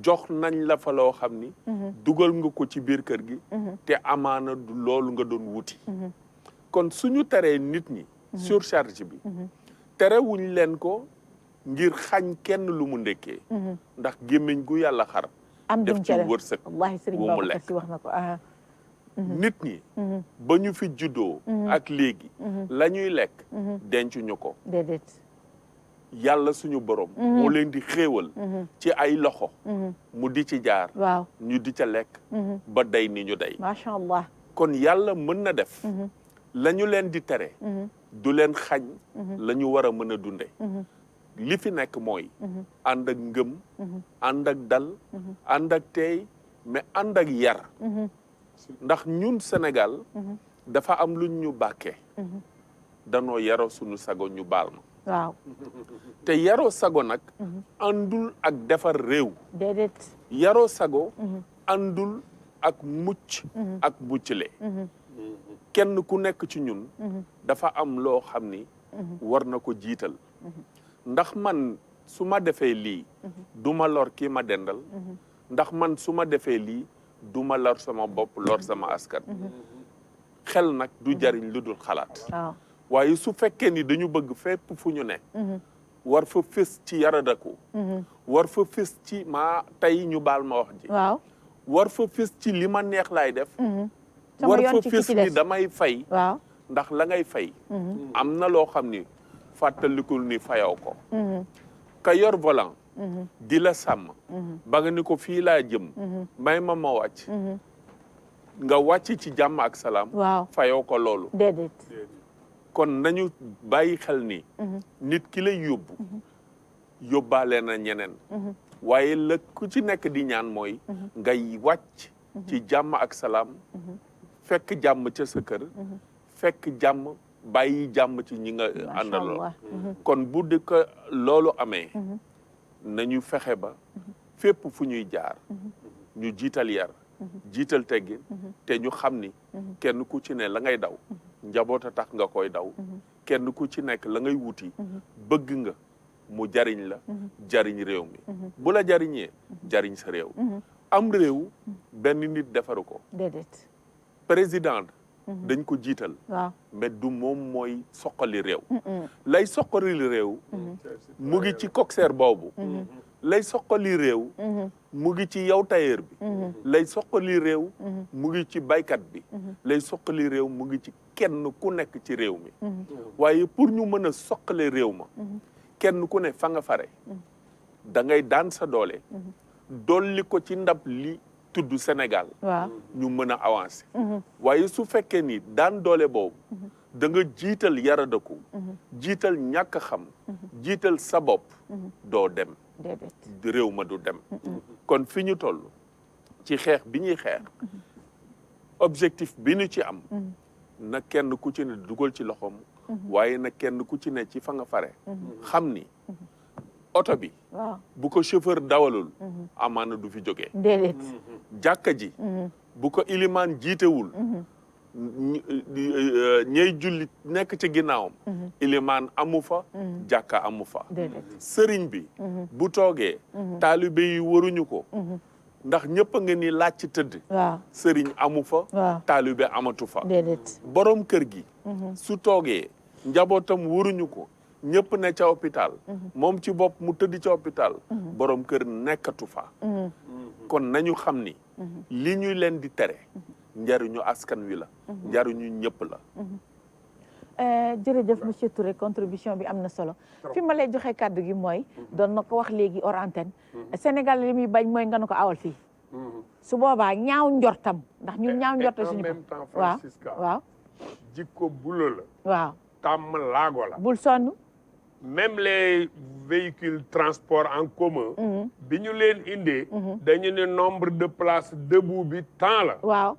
jox nañ la fa loo xam ni. dugal nga ko ci biir kër gi. te amaana du loolu nga doon wuti. kon suñu teree nit ñi. surcharge bi. terewuñ leen ko ngir xañ kenn lu mu ndekkee. ndax gémmiñ gu yàlla xar. am def ci wërsëg wallaahi Sëriñ wu mu Babacar lekk. Si wax na ko nit ñi. ba ñu fi juddoo. ak léegi. la ñuy lekk. dencuñu ko. déedéet. yàlla suñu borom. moo leen di xéewal. ci ay loxo. mu di ci jaar. waaw ñu di ca lekk. ba day ni ñu day. macha allah. kon yàlla mën na def. la ñu leen di tere. du leen xañ. la ñu war a mën a dunde li fi nekk mooy. ànd ak ngëm. ànd ak dal. ànd ak teey mais ànd ak yar. ndax ñun Sénégal. dafa am luñ ñu bàkkee. danoo yaroo suñu sago ñu baal ma. waaw te yaroo sago nag. àndul ak defar réew. déedéet. yaroo sago. àndul ak mucc. ak muccle. kenn ku nekk ci ñun. dafa am loo xam ni. war na ko jiital. ndax man su ma defee lii. du ma lor kii ma dendal. ndax man su ma defee lii du ma lor sama bopp lor sama askan xel nag du jariñ lu dul xalaat waaw waaye su fekkee ni dañu bëgg fépp fu ñu ne war fa fës ci yaradaku war fa fës ci maa tey ñu baal ma wax ji waaw war fa fës ci li ma neex laay def sama war yoon fa ci ki fës ci ni des. damay fay waaw ndax la ngay fay am na loo xam ni fàttalikul ni fayoo ko ka yor volant di la sàmm ba nga ni ko fii laa jëm may ma wàcc nga wàcc ci jàmm ak salaam waaw fayoo ko loolu déedéet kon nañu bàyyi xel ni nit ki lay yóbbu yóbbaale na ñeneen waaye la ku ci nekk di ñaan mooy ngay wàcc ci jàmm ak salaam fekk jàmm ca sa kër fekk jàmm bàyyi jàmm ci ñi nga àndaloon kon bu di ko loolu amee nañu fexe ba fépp fu ñuy jaar ñu jiital yar jiital teggin te ñu xam ni kenn ku ci ne la ngay daw njaboot a tax nga koy daw kenn ku ci nekk la ngay wuti bëgg nga mu jariñ la jariñ réew mi bu la jariñee jariñ sa réew am réew benn nit defaru ko déedéet président dañ ko jiital waaw mais du moom mooy soqali réew lay soqali réew mu ngi ci coxeur boobu lay soqali réew mu ngi ci yow tailleur bi lay soqali réew mu ngi ci baykat bi lay soqali réew mu ngi ci kenn ku nekk ci réew mi waaye pour ñu mën a soqale réew ma kenn ku ne fa nga fare da ngay daan sa doole dolli ko ci ndab li tudd Sénégal waaw ñu mën a avancer waaye su fekkee ni daan doole boobu da nga jiital yaradaku jiital ñàkk xam jiital sa bopp doo dem déedéet réew ma du dem kon fi ñu toll ci xeex bi ñuy xeex objectif bi ñu ci am na kenn ku ci ne dugal ci loxoom waaye na kenn ku ci ne ci fa nga fare xam ni oto bi waaw bu ko chauffeur dawalul amaana du fi jógee déedéet jàkka ji bu ko ilimaan jiitewul ñey jullit nekk ci ginnaawam ilimaan amu fa jàkka amu fa déedéet sëriñ bi bu toogee taalibe yi waruñu ko ndax ñëpp a nga ni laaj ci tëdd waaw sëriñ amu fa waaw taalibe amatu fa déedéet borom kër gi su toogee njabootam waruñu ko ñëpp ne ca hôpital moom ci bopp mu tëdd ca hôpital borom kër nekkatu fa kon nañu xam ni li ñuy leen di tere njariñu askan wi la njariñu ñëpp la jërëjëf monsieur Touré contribution bi am na solo fi ma lay joxe kàddu gi mooy doon na ko wax léegi hors antenne Sénégal li muy bañ mooy nga ne ko awal fii su boobaa ñaaw njortam ndax ñun ñaaw njortam suñu en même temps waaw Francisca waaw jikko bulo la waaw tàmm laago la bul sonn même les véhicules transport en commun bi ñu leen indee dañu ne nombre de places debout bi temps la waaw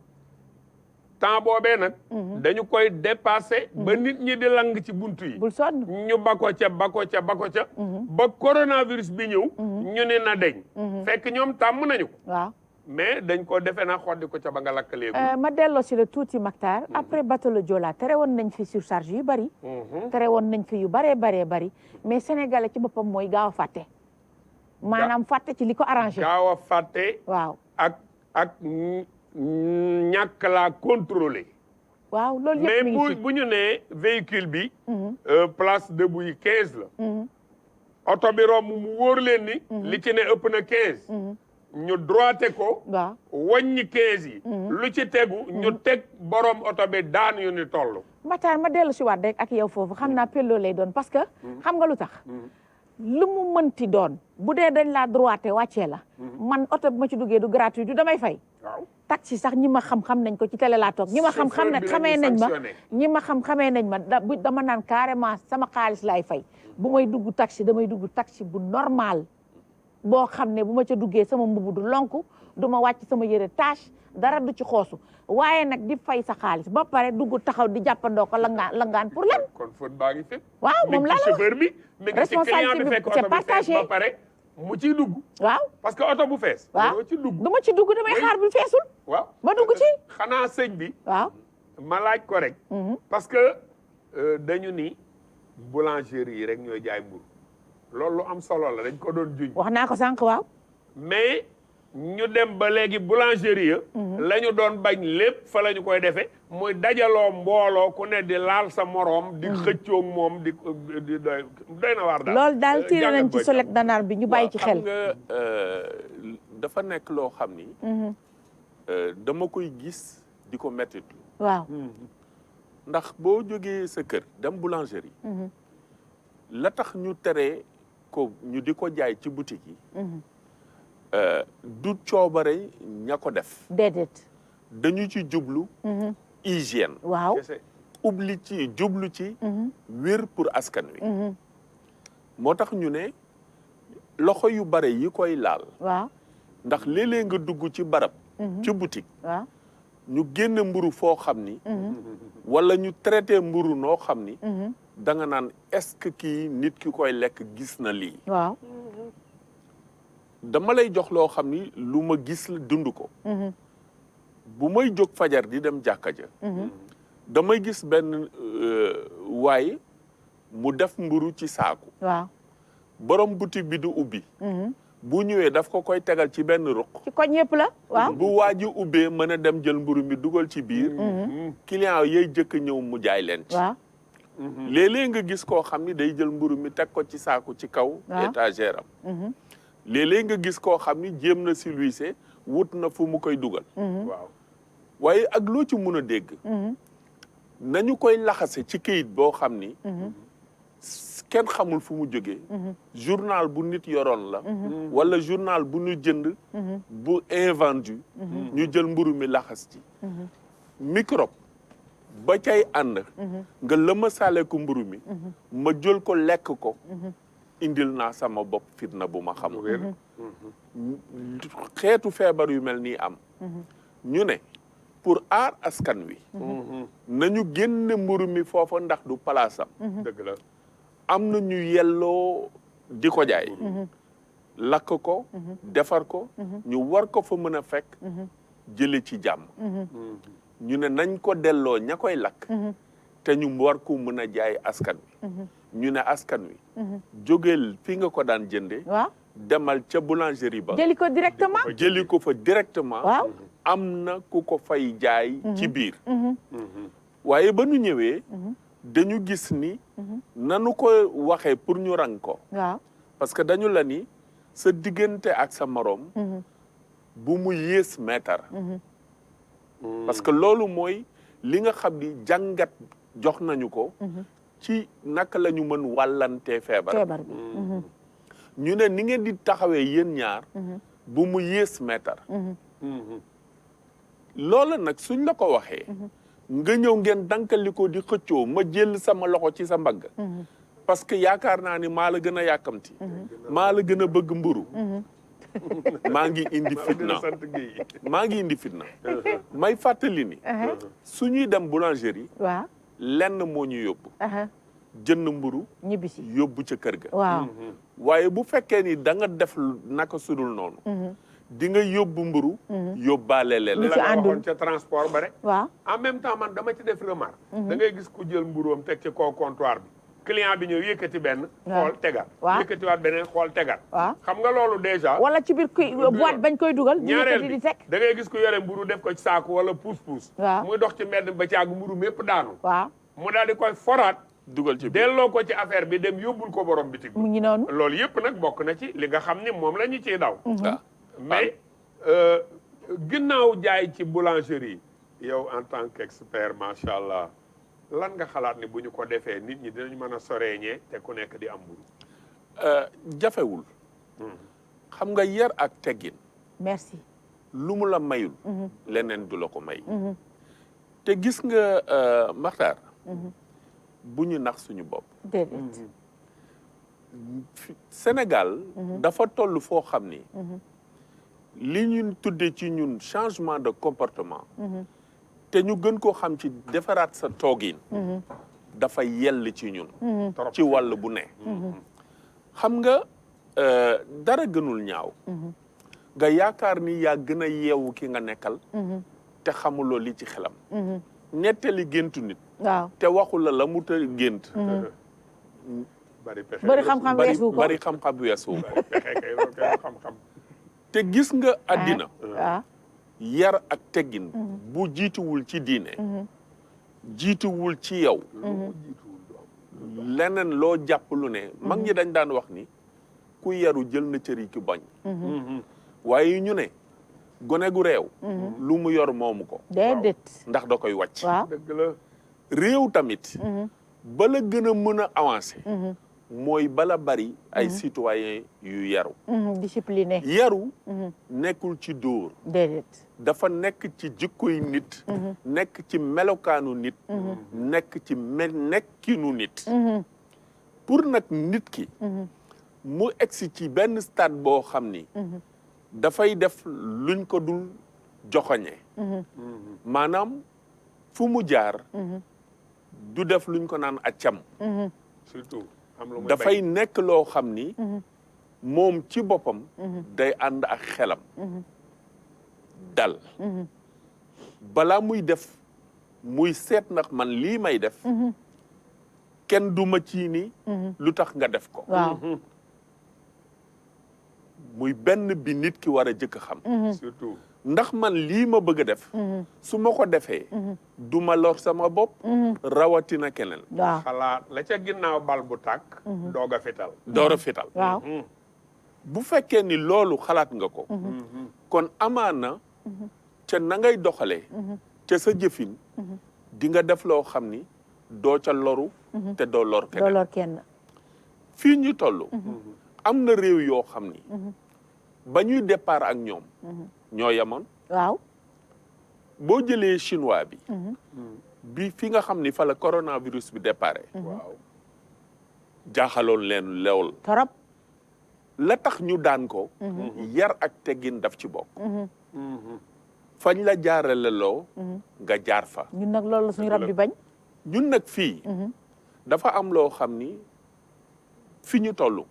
temps boobee nag dañu koy dépassé ba nit ñi di lang ci buntu yi bul sonn ñu bako ca ba coronavirus bi ñëw ñu ne na deñ fekk ñoom tàmm nañu ko waaw mais dañ ko defe na xoddi ko ca ba nga lakk léegi ma delloo si la tuuti Mactar après bateau le Joola tere woon nañ fi surcharge yu bari tere woon nañ fi yu baree bari mais sénégalais ci boppam mooy gaaw a fàtte maanaam fàtte ci li ko arrangé gaaw a fàtte waaw ak ñàkk laa contrôler waaw loolu yëpp mais mi ngi ci bu ñu nee véhicule bi place debout yi 15 la oto bi romb mu wóor leen ni li ci ne ëpp na 15 ñu droité ko waaw wàññi 15 yi lu ci tegu ñu teg borom oto bi daan yu ni toll Matar ma dellu si waat rek ak yow foofu xam naa pello lay doon parce que xam nga lu tax lu mu mënti doon bu dee dañ laa droité wàccee la man oto bi ma ci duggee du gratuit du damay fay waaw taxi sax ñi ma xam nañ ko ci télé laa toog ñi ma xam ne xamee nañ ma ñi ma xamee nañ ma dama naan carrément sama xaalis laay fay bu may dugg taxi damay dugg taxi bu normal boo xam ne bu ma ca duggee sama mbubu du lonku du ma wàcc sama yëre tâche dara du ci xoosu waaye nag di fay sa xaalis ba pare dugg taxaw di jàppandoo ko langaan pour lan kon faute baa ngi fépp waaw moom la chauffeur bi mi ngi ci client bi fekk c'est oto bi fees partagé ba pare mu ciy dugg waaw parce que oto bu fees waaw doo ci dugg du ma ci dugg damay xaar bu feesul waaw ma dugg ci xanaa sëñ bi waaw ma laaj ko rek parce que dañu ni boulangerie yi rek ñooy jaay mburu loolu lu am solo la dañ ko doon juñ wax naa ko sànq waaw mais ñu dem ba léegi boulangerie la ñu doon bañ lépp fa la ñu koy defee muy dajaloo mbooloo ku ne di laal sa moroom di xëccoog moom di doy na waar daal loolu daal tiré nañ ci solet danaar bi ñu bàyyi ci xel xam nga dafa nekk loo xam ni dama koy gis di ko mettitlu waaw ndax boo jógee sa kër dem boulangerie la tax ñu tere ko ñu di ko jaay ci boutique yi du coobare ña ko def déedéet dañu ci jublu hygiène waaw jublu ci wér pour askan wi moo tax ñu ne loxo yu bare yi koy laal waaw ndax léeg-léeg nga dugg ci barab ci boutique waaw ñu génne mburu foo xam ni wala ñu traité mburu noo xam ni da nga naan est-ce que kii nit ki koy lekk gis na lii waaw dama lay jox loo xam ni lu ma gis la dund ko bu may jóg fajar di dem jàkka ja damay gis benn waaye mu def mburu ci saaku waaw borom boutique bi du ubbi bu ñëwee daf ko koy tegal ci benn ruq ci koñ yëpp la waaw bu waa ji ubbee mën a dem jël mburu mi dugal ci biir client yay jëkk ñëw mu jaay leen ci waaw léeg-léeg nga gis koo xam ni day jël mburu mi teg ko ci saaku ci kaw étagère am léeg-léeg nga gis koo xam ni jéem na silwiise wut na fu mu koy dugal waaw waaye ak loo ci mun a dégg nañu koy laxase ci këyit boo xam ni kenn xamul fu mu jógee journal bu nit yoroon la wala journal bu ñu jënd bu invendu ñu jël mburu mi laxas ci microbe ba cay ànd nga lëma sale ko mburu mi ma jël ko lekk ko indil naa sama bopp fitna bu ma xamul xeetu feebar yu mel nii am ñu ne pour aar askan wi nañu génne mburu mi foofa ndax du palaasam dëgg la am na ñu yelloo di ko jaay lakk ko defar ko ñu war ko fa mën a fekk jële ci jàmm ñu ne nañ ko delloo ña koy lakk te ñu war ko mën a jaay askan wi ñu ne askan wi jógeel fi nga ko daan jënde waaw demal ca boulangerie ba jëli ko directement jëli ko fa directement waaw am na ku ko fay jaay ci biir waaye ba nu ñëwee dañu gis ni nanu ko waxee pour ñu rang ko waaw parce que dañu la ni sa diggante ak sa moroom bu mu yées mètre parce que loolu mooy li nga xam ni jàngat jox nañu ko ci naka la ñu mën wàllantee feebar bi ñu ne ni ngeen di taxawee yéen ñaar bu mu yées mètre loola nag suñ la ko waxee nga ñëw ngeen dankali ko di xëccoo ma jël sama loxo ci sa mbagg parce que yaakaar naa ni maa la gën a yàkkamti maa la gën a bëgg mburu maa ngi indi fitna may fàttali ni suñuy dem boulangerie waaw lenn moo ñu yóbbu jënd mburu ñibbisi yóbbu ca kër ga waaw waaye bu fekkee ni da nga def naka sudul noonu di nga yóbbu mburu yóbbaale leen la nga waxoon ca transport ba rek waaw en même temps man dama ci def remarque da ngay gis ku jël mburoom teg ci kaw comptoir bi client bi ñëw yëkkati benn xool tegal yëkkatiwaat beneen xool tegal xam nga loolu déjà wala ci biir boîte bañ koy dugal ñaareel di bi teg da ngay gis ku yore mburu def ko ci saaku wala puus-puus muy dox ci mbedd ba caag mburu mépp daanu waaw mu daal di koy foraat dugal ci biir delloo ko ci affaire bi dem yóbbul ko borom bitig mu ngi noonu loolu yëpp nag bokk na ci li nga xam ni moom la ñu ciy daw mais ginnaaw jaay ci boulangerie yow en tant qu'expert macha allah lan nga xalaat ni bu ñu ko defee nit ñi dinañ mën a soreeñee te ku nekk di am mburu jafewul xam nga yar ak teggin merci lu mu la mayul leneen du la ko may te gis nga Maxtaar bu ñu nax suñu bopp déedéet Sénégal dafa toll foo xam ni li ñu tuddee ci ñun changement de comportement te ñu gën koo xam ci defaraat sa toogin dafa yell ci ñun ci wàll bu ne xam nga dara gënul ñaaw nga yaakaar ni yaa gën a yeewu ki nga nekkal te xamuloo li ci xelam nettali géntu nit waaw te waxu la mu ta gént bari xam-xam weesu ko bari xam-xam weesu ko xam-xam te gis nga àddina waaw yar ak teggin bu jiituwul ci diine jiituwul ci yow leneen loo jàpp lu ne mag ñi dañ daan wax ni ku yaru jël na cër yi ki bañ waaye ñu ne gone gu réew lu mu yor moomu ko déedéet ndax da koy wàcc waaw dëgg la réew tamit bala gën a mën a avancer mooy bala bari ay citoyens yu yaru discipliné yaru nekkul ci dóor déedéet dafa nekk ci jikkoy nit nekk ci melokaanu nit nekk ci nekkinu nit pour nag nit ki mu egsi ci benn stade boo xam ni dafay def luñ ko dul joxoñe maanaam fu mu jaar du def luñ ko naan accam surtout am lu muy dafay nekk loo xam ni moom ci boppam day ànd ak xelam dal balaa muy def muy seet ndax man lii may def kenn du ma ci ni lu tax nga def ko waaw muy benn bi nit ki war a jëkk xam surtout ndax man lii ma bëgg a def su ma ko defee du ma lor sama bopp rawatina keneen waaw xalaat la ca ginnaaw bal bu tàkk doog a fital door a fital waaw bu fekkee ni loolu xalaat nga ko kon amaana ca na ngay doxalee ca sa jëfin di nga def loo xam ni doo ca loru te doo lor keneen doo lor kenn fii ñu toll am na réew yoo xam ni ba ñuy départ ak ñoom ñoo yemoon waaw boo jëlee chinois bi fi nga xam ni fa la coronavirus bi déparé waaw jaaxaloon leen lewul torop la tax ñu daan ko yar ak teggin daf ci bokk fañ la jaarale loo nga jaar fa ñun nag loolu suñu rab bi bañ ñun nag fii dafa am loo xam ni fi ñu toll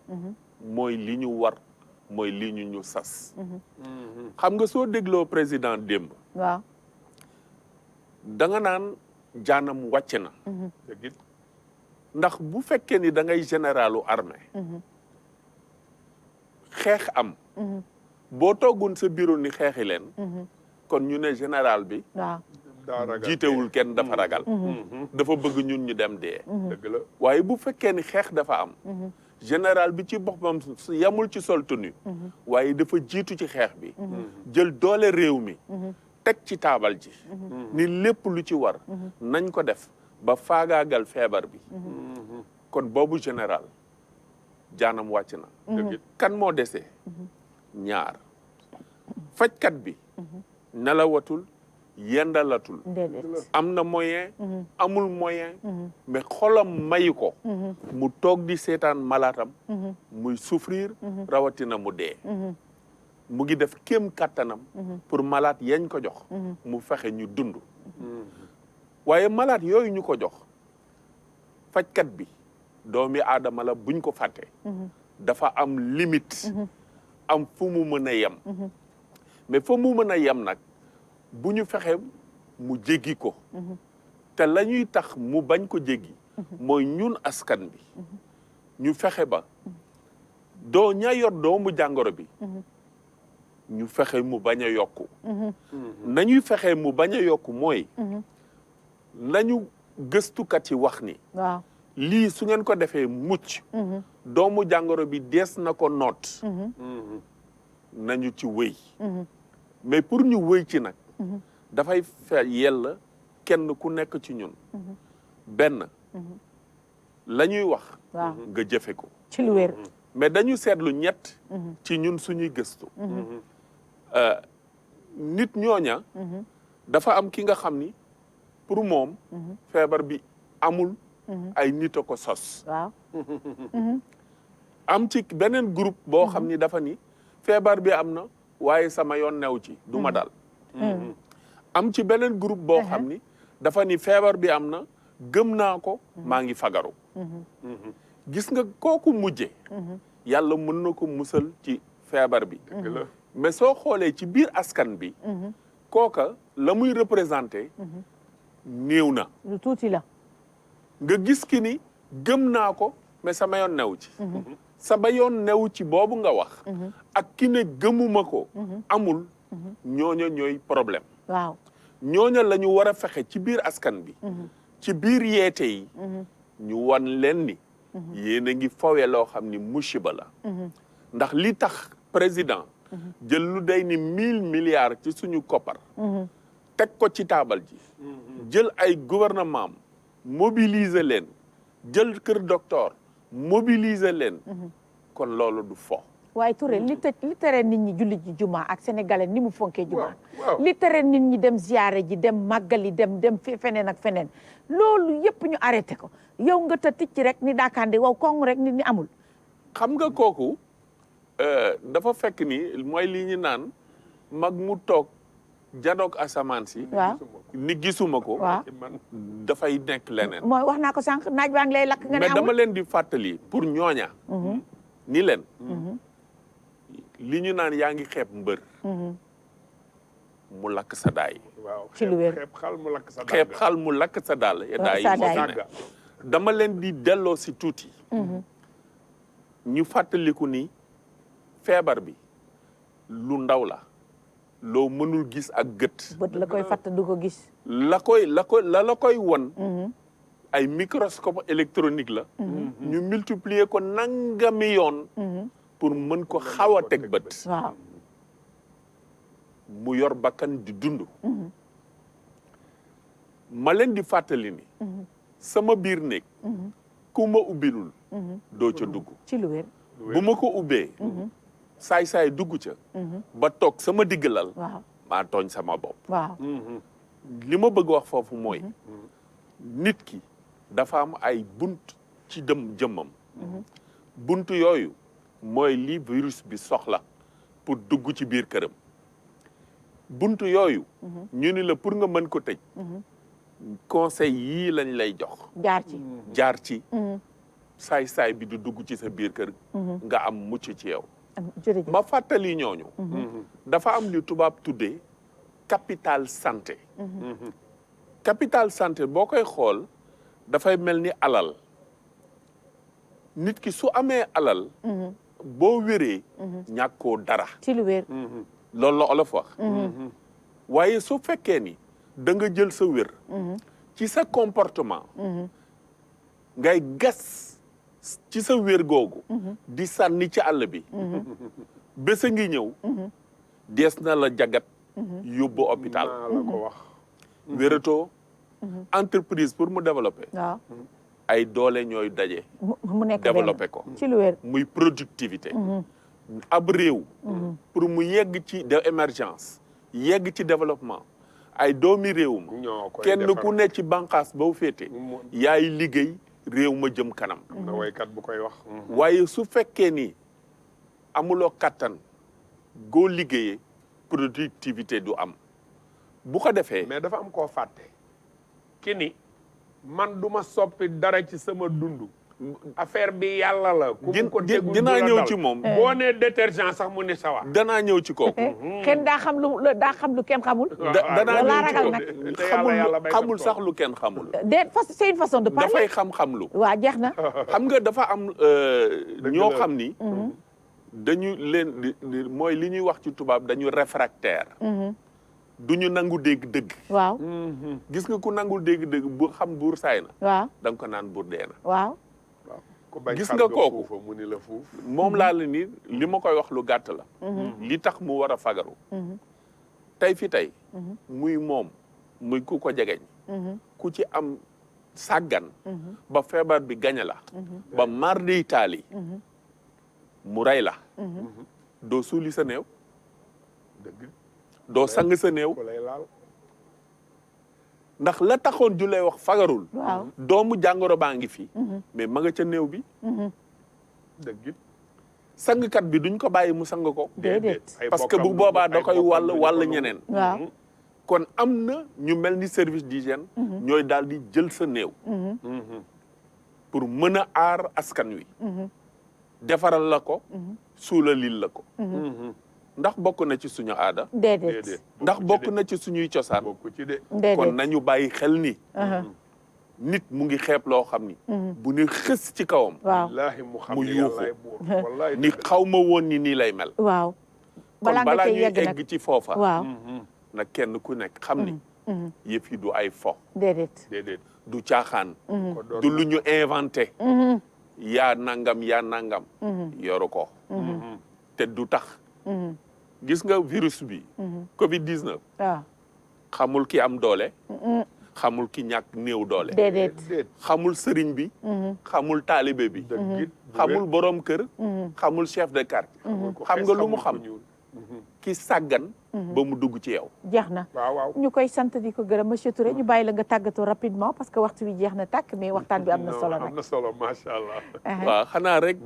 mooy li ñu war mooy li ñu sas xam nga soo dégloo président démb waaw da nga naan jaanam wàcc na ndax bu fekkee ni da ngay généralu armée xeex am boo toogoon sa bureau ni xeexi leen kon ñu ne général bi waaw jiitewul kenn dafa ragal dafa bëgg ñun ñu dem dee dëgg la waaye bu fekkee ni xeex dafa am général bi ci boppam yamul ci sol tenue waaye dafa jiitu ci xeex bi jël doole réew mi teg ci taabal ji ni lépp lu ci war nañ ko def ba faagaagal feebar bi kon boobu général jaanam wàcc na kan moo desee ñaar fajkat bi nelawatul yendalatul am na moyen amul moyen mais xolam mayu ko mu toog di seetaan malaatam muy souffrir rawatina mu dee mu ngi def kéem kattanam pour malaat yañ ko jox mu fexe ñu dund waaye malaat yooyu ñu ko jox fajkat bi doomi aadama la buñ ko fàtte dafa am limite am fu mu mën a yem mais fa mu mën a yem nag bu ñu fexe mu jéggi ko te la ñuy tax mu bañ ko jéggi mooy ñun askan bi ñu fexe ba doo ña yor doomu jàngoro bi ñu fexe mu bañ a yokku nañuy fexe mu bañ a yokku mooy lañu gëstukat yi wax ni waaw lii su ngeen ko defee mucc doomu jàngoro bi dees na ko noot nañu ci wéy mais pour ñu wéy ci nag dafay fe yella kenn ku nekk ci ñun benn la ñuy wax nga jëfe ko ci lu wér mais dañu seetlu ñett ci ñun suñuy gëstu nit ñooña dafa am ki nga xam ni pour moom feebar bi amul ay nit a ko sos waaw am ci beneen groupe boo xam ni dafa ni feebar bi am na waaye sama yoon new ci du ma dal am ci beneen groupe boo xam ni dafa ni feebar bi am na gëm naa ko maa ngi fagaru gis nga kooku mujje yàlla mën na ko musal ci feebar bi mais soo xoolee ci biir askan bi kooka la muy représenté néew na lu tuuti la nga gis ki ni gëm naa ko mais sama yoon newu ci sama yoon newu ci boobu nga wax ak ki ne gëmuma ko amul ñooña ñooy problème waaw ñooña la ñu war a fexe ci biir askan bi ci biir yeete yi ñu wan leen ni yéen a ngi fowe loo xam ni musiba la ndax li tax président jël lu day ni 1000 milliards ci suñu koppar teg ko ci taabal ji jël ay gouvernement am mobiliser leen jël kër docteur mobiliser leen kon loolu du fo waaye Touré li tere nit ñi julli ji juma ak sénégalais ni mu fonkee juma li tere nit ñi dem ziyaare ji dem màggali dem feneen ak feneen loolu yëpp ñu arrêté ko yow nga ta ticc rek ni daakaande waw kong rek nit ñi amul xam nga kooku dafa fekk ni mooy li ñu naan mag mu toog janoog asamaan si waaw ni gisuma ko waaw dafay nekk leneen mooy wax naa ko sànq naaj baa ngi lay lakk nga ne mais amul dama leen di fàttali pour ñooña ni leen li ñu naan yaa ngi xeeb mbër mu lakk sa daay waaw ci lu wér xeeb xal mu lakk sa xeeb xal mu lakk sa daal ya daay sa moo fi daay. ne dama leen di delloo si tuuti ñu fàttaliku ni feebar bi lu ndaw la loo mënul gis ak gët bët la koy fatt du ko gis la koy won ay microscope électronique la ñu multiplier ko nangami yoon pour mën ko xaw a teg bët waaw mu yor bakkan di dund ma leen di fàttali ni sama biir néeg ku ma ubbilul doo ca dugg ci lu wér bu ma ko ubbee saay-saay dugg ca ba toog sama diggalal waaw maa tooñ sama bopp waaw li ma bëgg wax foofu mooy nit ki dafa am ay bunt ci jëmmam bunt yooyu mooy li virus bi soxla pour dugg ci biir këram bunt yooyu ñu ni la pour nga mën ko tëj conseil yii lañ lay jox jaar ci saay-saay bi du dugg ci sa biir kër nga am mucc ci yow ma fàttali ñooñu dafa am li tubaab tuddee capital santé capital santé boo koy xool dafay mel ni alal nit ki su amee alal boo wéree ñàkkoo dara ci lu wér loolu la olof wax waaye su fekkee ni da nga jël sa wér ci sa comportement ngay gas ci sa wér googu di sànni ci àll bi bés a ngi ñëw dees na la jagat yóbbu hôpital la ko wax wératoo entreprise pour mu développer waaw ay doole ñooy daje mu nekk développer ko ci lu wér muy productivité ab réew pour mu yegg ci de émergence yegg ci développement ay doomi réewum kenn ku ne ci bànqaas ba féete yaay liggéey réew ma jëm kanam am na waykat bu koy wax waaye su fekkee ni amuloo kattan goo liggéeyee productivité du am bu ko defee mais dafa am koo fàtte ki ni man duma soppi dara ci sama dund affaire bi yàlla la ku mu ko tegul dinaa ñëw ci moom boo nee détergent sax mu ni sawa danaa ñëw ci kooku kenn daa xam lu kenn xamul danaa ñëw ci ragal nag xamul sax lu kenn xamul c'est une façon de parler dafay xam-xam lu waaw jeex na xam nga dafa am ñoo xam ni dañu leen mooy li ñuy wax ci tubaab dañu réfractaire du ñu nangu dégg dëgg waaw gis nga ku nangul dégg dëgg bu xam buur saay na waaw da nga ko naan buur dee na waaw gis nga kooku moom laa la ni li ma koy wax lu gàtt la li tax mu war a fagaru tey fi tey muy moom muy ku ko jegeñ ku ci am sàggan ba feebar bi gañe la ba mar di taali mu rey la doo suuli sa néew doo sang sa néew ndax la taxoon ju lay wax fagarul doomu jàngoro baa ngi fi mais ma nga ca néew bi dëgg sangkat bi duñ ko bàyyi mu sang ko déedéet parce que bu boobaa da koy wàll ñeneen waaw kon am na ñu mel ni service d'hygiène ñooy daal di jël sa néew pour mën a aar askan wi defaral la ko suulalil la ko ndax bokk na ci suñu aada déedéet ndax bokk na ci suñuy cosaan bokk ci de déedéet kon nañu bàyyi xel ni nit mu ngi xeeb loo xam ni bu ne xës ci kawam waaw wallaahi mu xam mu ne yuuxu. yàllaay buur wallaahi ni xaw ma woon ni nii lay mel waaw kon balaa nga balaa cay ñuy yegg nag egg ci foofa waaw nag kenn ku nekk xam ni yëf yi du ay fo déedéet déedéet du caaxaan ko doon du lu ñu inventé yaa nangam yoru ko te du tax gis nga virus bi Covid 19 waaw xamul ki am doole xamul ki ñàkk néew doole déedéet xamul sëriñ bi xamul taalibe bi xamul borom kër xamul chef de quartier xam nga lu mu xam ki sàggan ba mu dugg ci yow jeex na waaw waaw ñu koy sant di ko gërëm monsieur Touré ñu bàyyi la nga tàggatoo rapidement parce que waxtu bi jeex na tàkk mais waxtaan bi am na solo am nag na solo macha allah waaw xanaa rek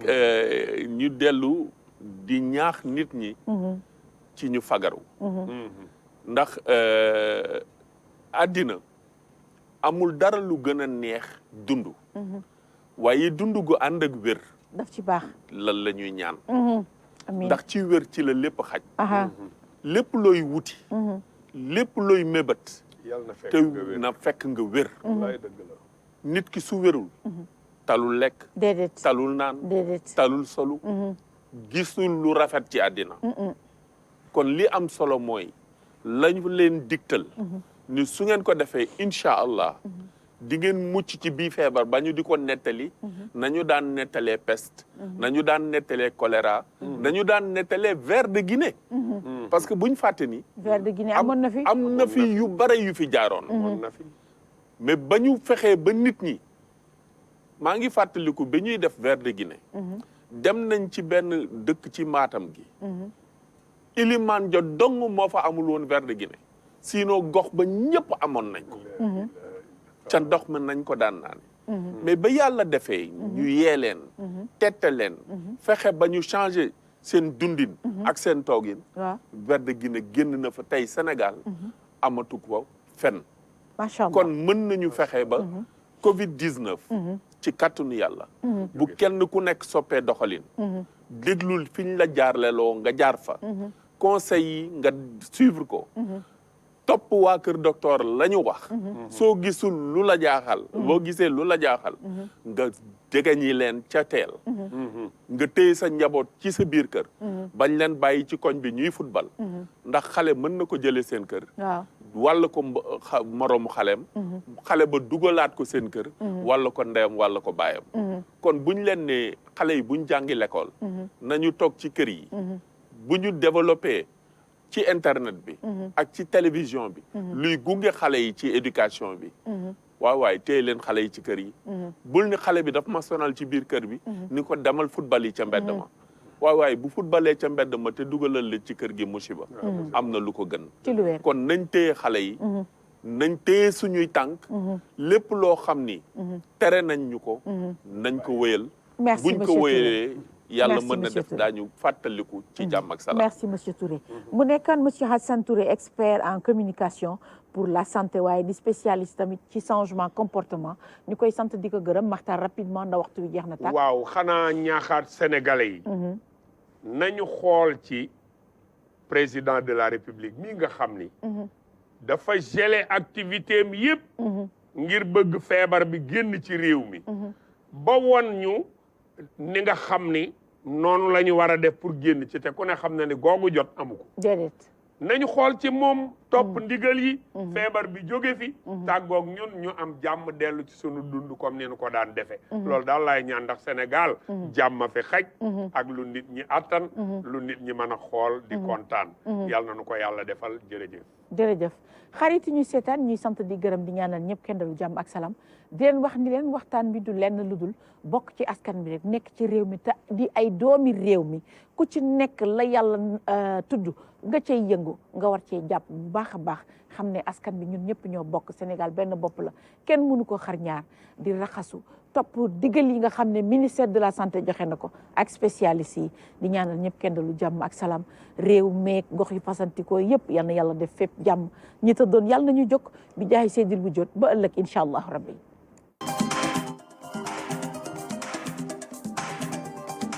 ñu dellu di ñaax nit ñi ci ñu fagaru ndax àddina amul dara lu gën a neex dund waaye dund gu ànd ak wér daf ci baax lan la ñuy ñaan amiin ndax ci wér ci la lépp xaj aha lépp looy wuti lépp looy mébét yàlla na fekk te nga wér na fekk nga wér wallaay dëgg la nit ki su wérul talul lekk déedéet talul naan déedéet talul solu gisul lu rafet ci àddina kon li am solo mooy lañu leen digtal ni su ngeen ko defee incha allah di ngeen mucc ci bii feebar ba ñu di ko nettali nañu daan nettalee peste nañu daan nettalee choléra nañu daan nettalee ver de Guinée parce que buñ fàtte ni ver de Guinée amoon na fi am na fi yu bare yu fi jaaroon amoon na fi mais ba ñu fexee ba nit ñi maa ngi fàttaliku ba ñuy def ver de Guinée dem nañ ci benn dëkk ci Matam gi Iliman jo dong moo fa amul woon ver de Guinée sinon gox ba ñëpp amoon nañ ko ca ndox mi nañ ko daan naan mais ba yàlla defee ñu yee leen tette leen fexe ba ñu changé seen dundin ak seen toogin waaw ver de Guinée génn na fa tey Sénégal amatu ko fenn macha allah kon mën nañu fexe ba Covid 19 ci kàttanu yàlla bu kenn ku nekk soppee doxalin déglul fi ñu la jaarleloo nga jaar fa conseil yi nga suivre ko topp waa kër docteur la ñu wax soo gisul lu la jaaxal boo gisee lu la jaaxal nga jegeñi leen ca teel nga téye sa njaboot ci sa biir kër bañ leen bàyyi ci koñ bi ñuy football ndax xale mën na ko jëlee seen kër waaw walla ko moroomu xaleem xale ba dugalaat ko seen kër walla ko ndeyam walla ko baayam kon buñ leen ne xale yi buñ jàngi l'école nañu toog ci kër yi bu ñu développé ci internet bi ak ci télévision bi luy gunge xale yi ci éducation bi waay téye leen xale yi ci kër yi bul ni xale bi daf ma sonal ci biir kër bi ni ko demal football yi ca mbedd ma waay bu footballee ca mbedd ma te dugalal la ci kër gi musiba am na lu ko gën ci lu wér kon nañ téye xale yi nañ téye suñuy tànk lépp loo xam ni tere nañ ñu ko nañ ko wéyal merci buñ ko monsieur Touré wéyalee yàlla Merci, mën na monsieur def Touré. daañu fàttaliku ci jàmm ak salaam merci monsieur Touré mu nekkoon monsieur Hassan Touré expert en communication pour la santé waaye di spécialiste tamit ci changement comportement ñu koy sant di ko gërëm maxtaan rapidement ndax waxtu bi jeex na tàkk waaw xanaa ñaaxaat sénégalais yi nañu xool ci président de la république mi nga xam ni dafa gelé activité am yëpp ngir bëgg feebar bi génn ci réew mi ba won ñu ni nga xam ni noonu la ñu war a def pour génn ci te ku ne xam na ni googu jot amu ko déedéet nañu xool ci moom topp ndigal yi feebar bi jóge fi tàggoog ñun ñu am jàmm dellu ci sunu dund comme ni ñu ko daan defee loolu daal laay ñaan ndax Sénégal jàmm fi xaj ak lu nit ñi attan lu nit ñi mën a xool di kontaan yàlla na nu ko yàlla defal jërëjëf jërëjëf xarit yi ñuy seetaan ñuy sant di gërëm di ñaanal ñëpp kenn dalu jàmm ak salaam di leen wax ni leen waxtaan bi du lenn lu dul bokk ci askan bi rek nekk ci réew mi te di ay doomi réew mi ku ci nekk la yàlla tudd nga cay yëngu nga war cee jàpp bu baax a baax xam ne askan bi ñun ñëpp ñoo bokk Sénégal benn bopp la kenn mënu ko xar ñaar di raxasu topp digal yi nga xam ne ministère de la santé joxe na ko ak spécialistes yi di ñaanal ñëpp kenn dalu jàmm ak salaam réew meeg gox yu fasantikoo yëpp yal na yàlla def fépp jàmm ñi ta doon yàlla nañu jóg bi jaay seydil bu jot ba ëllëg incha allah rabbi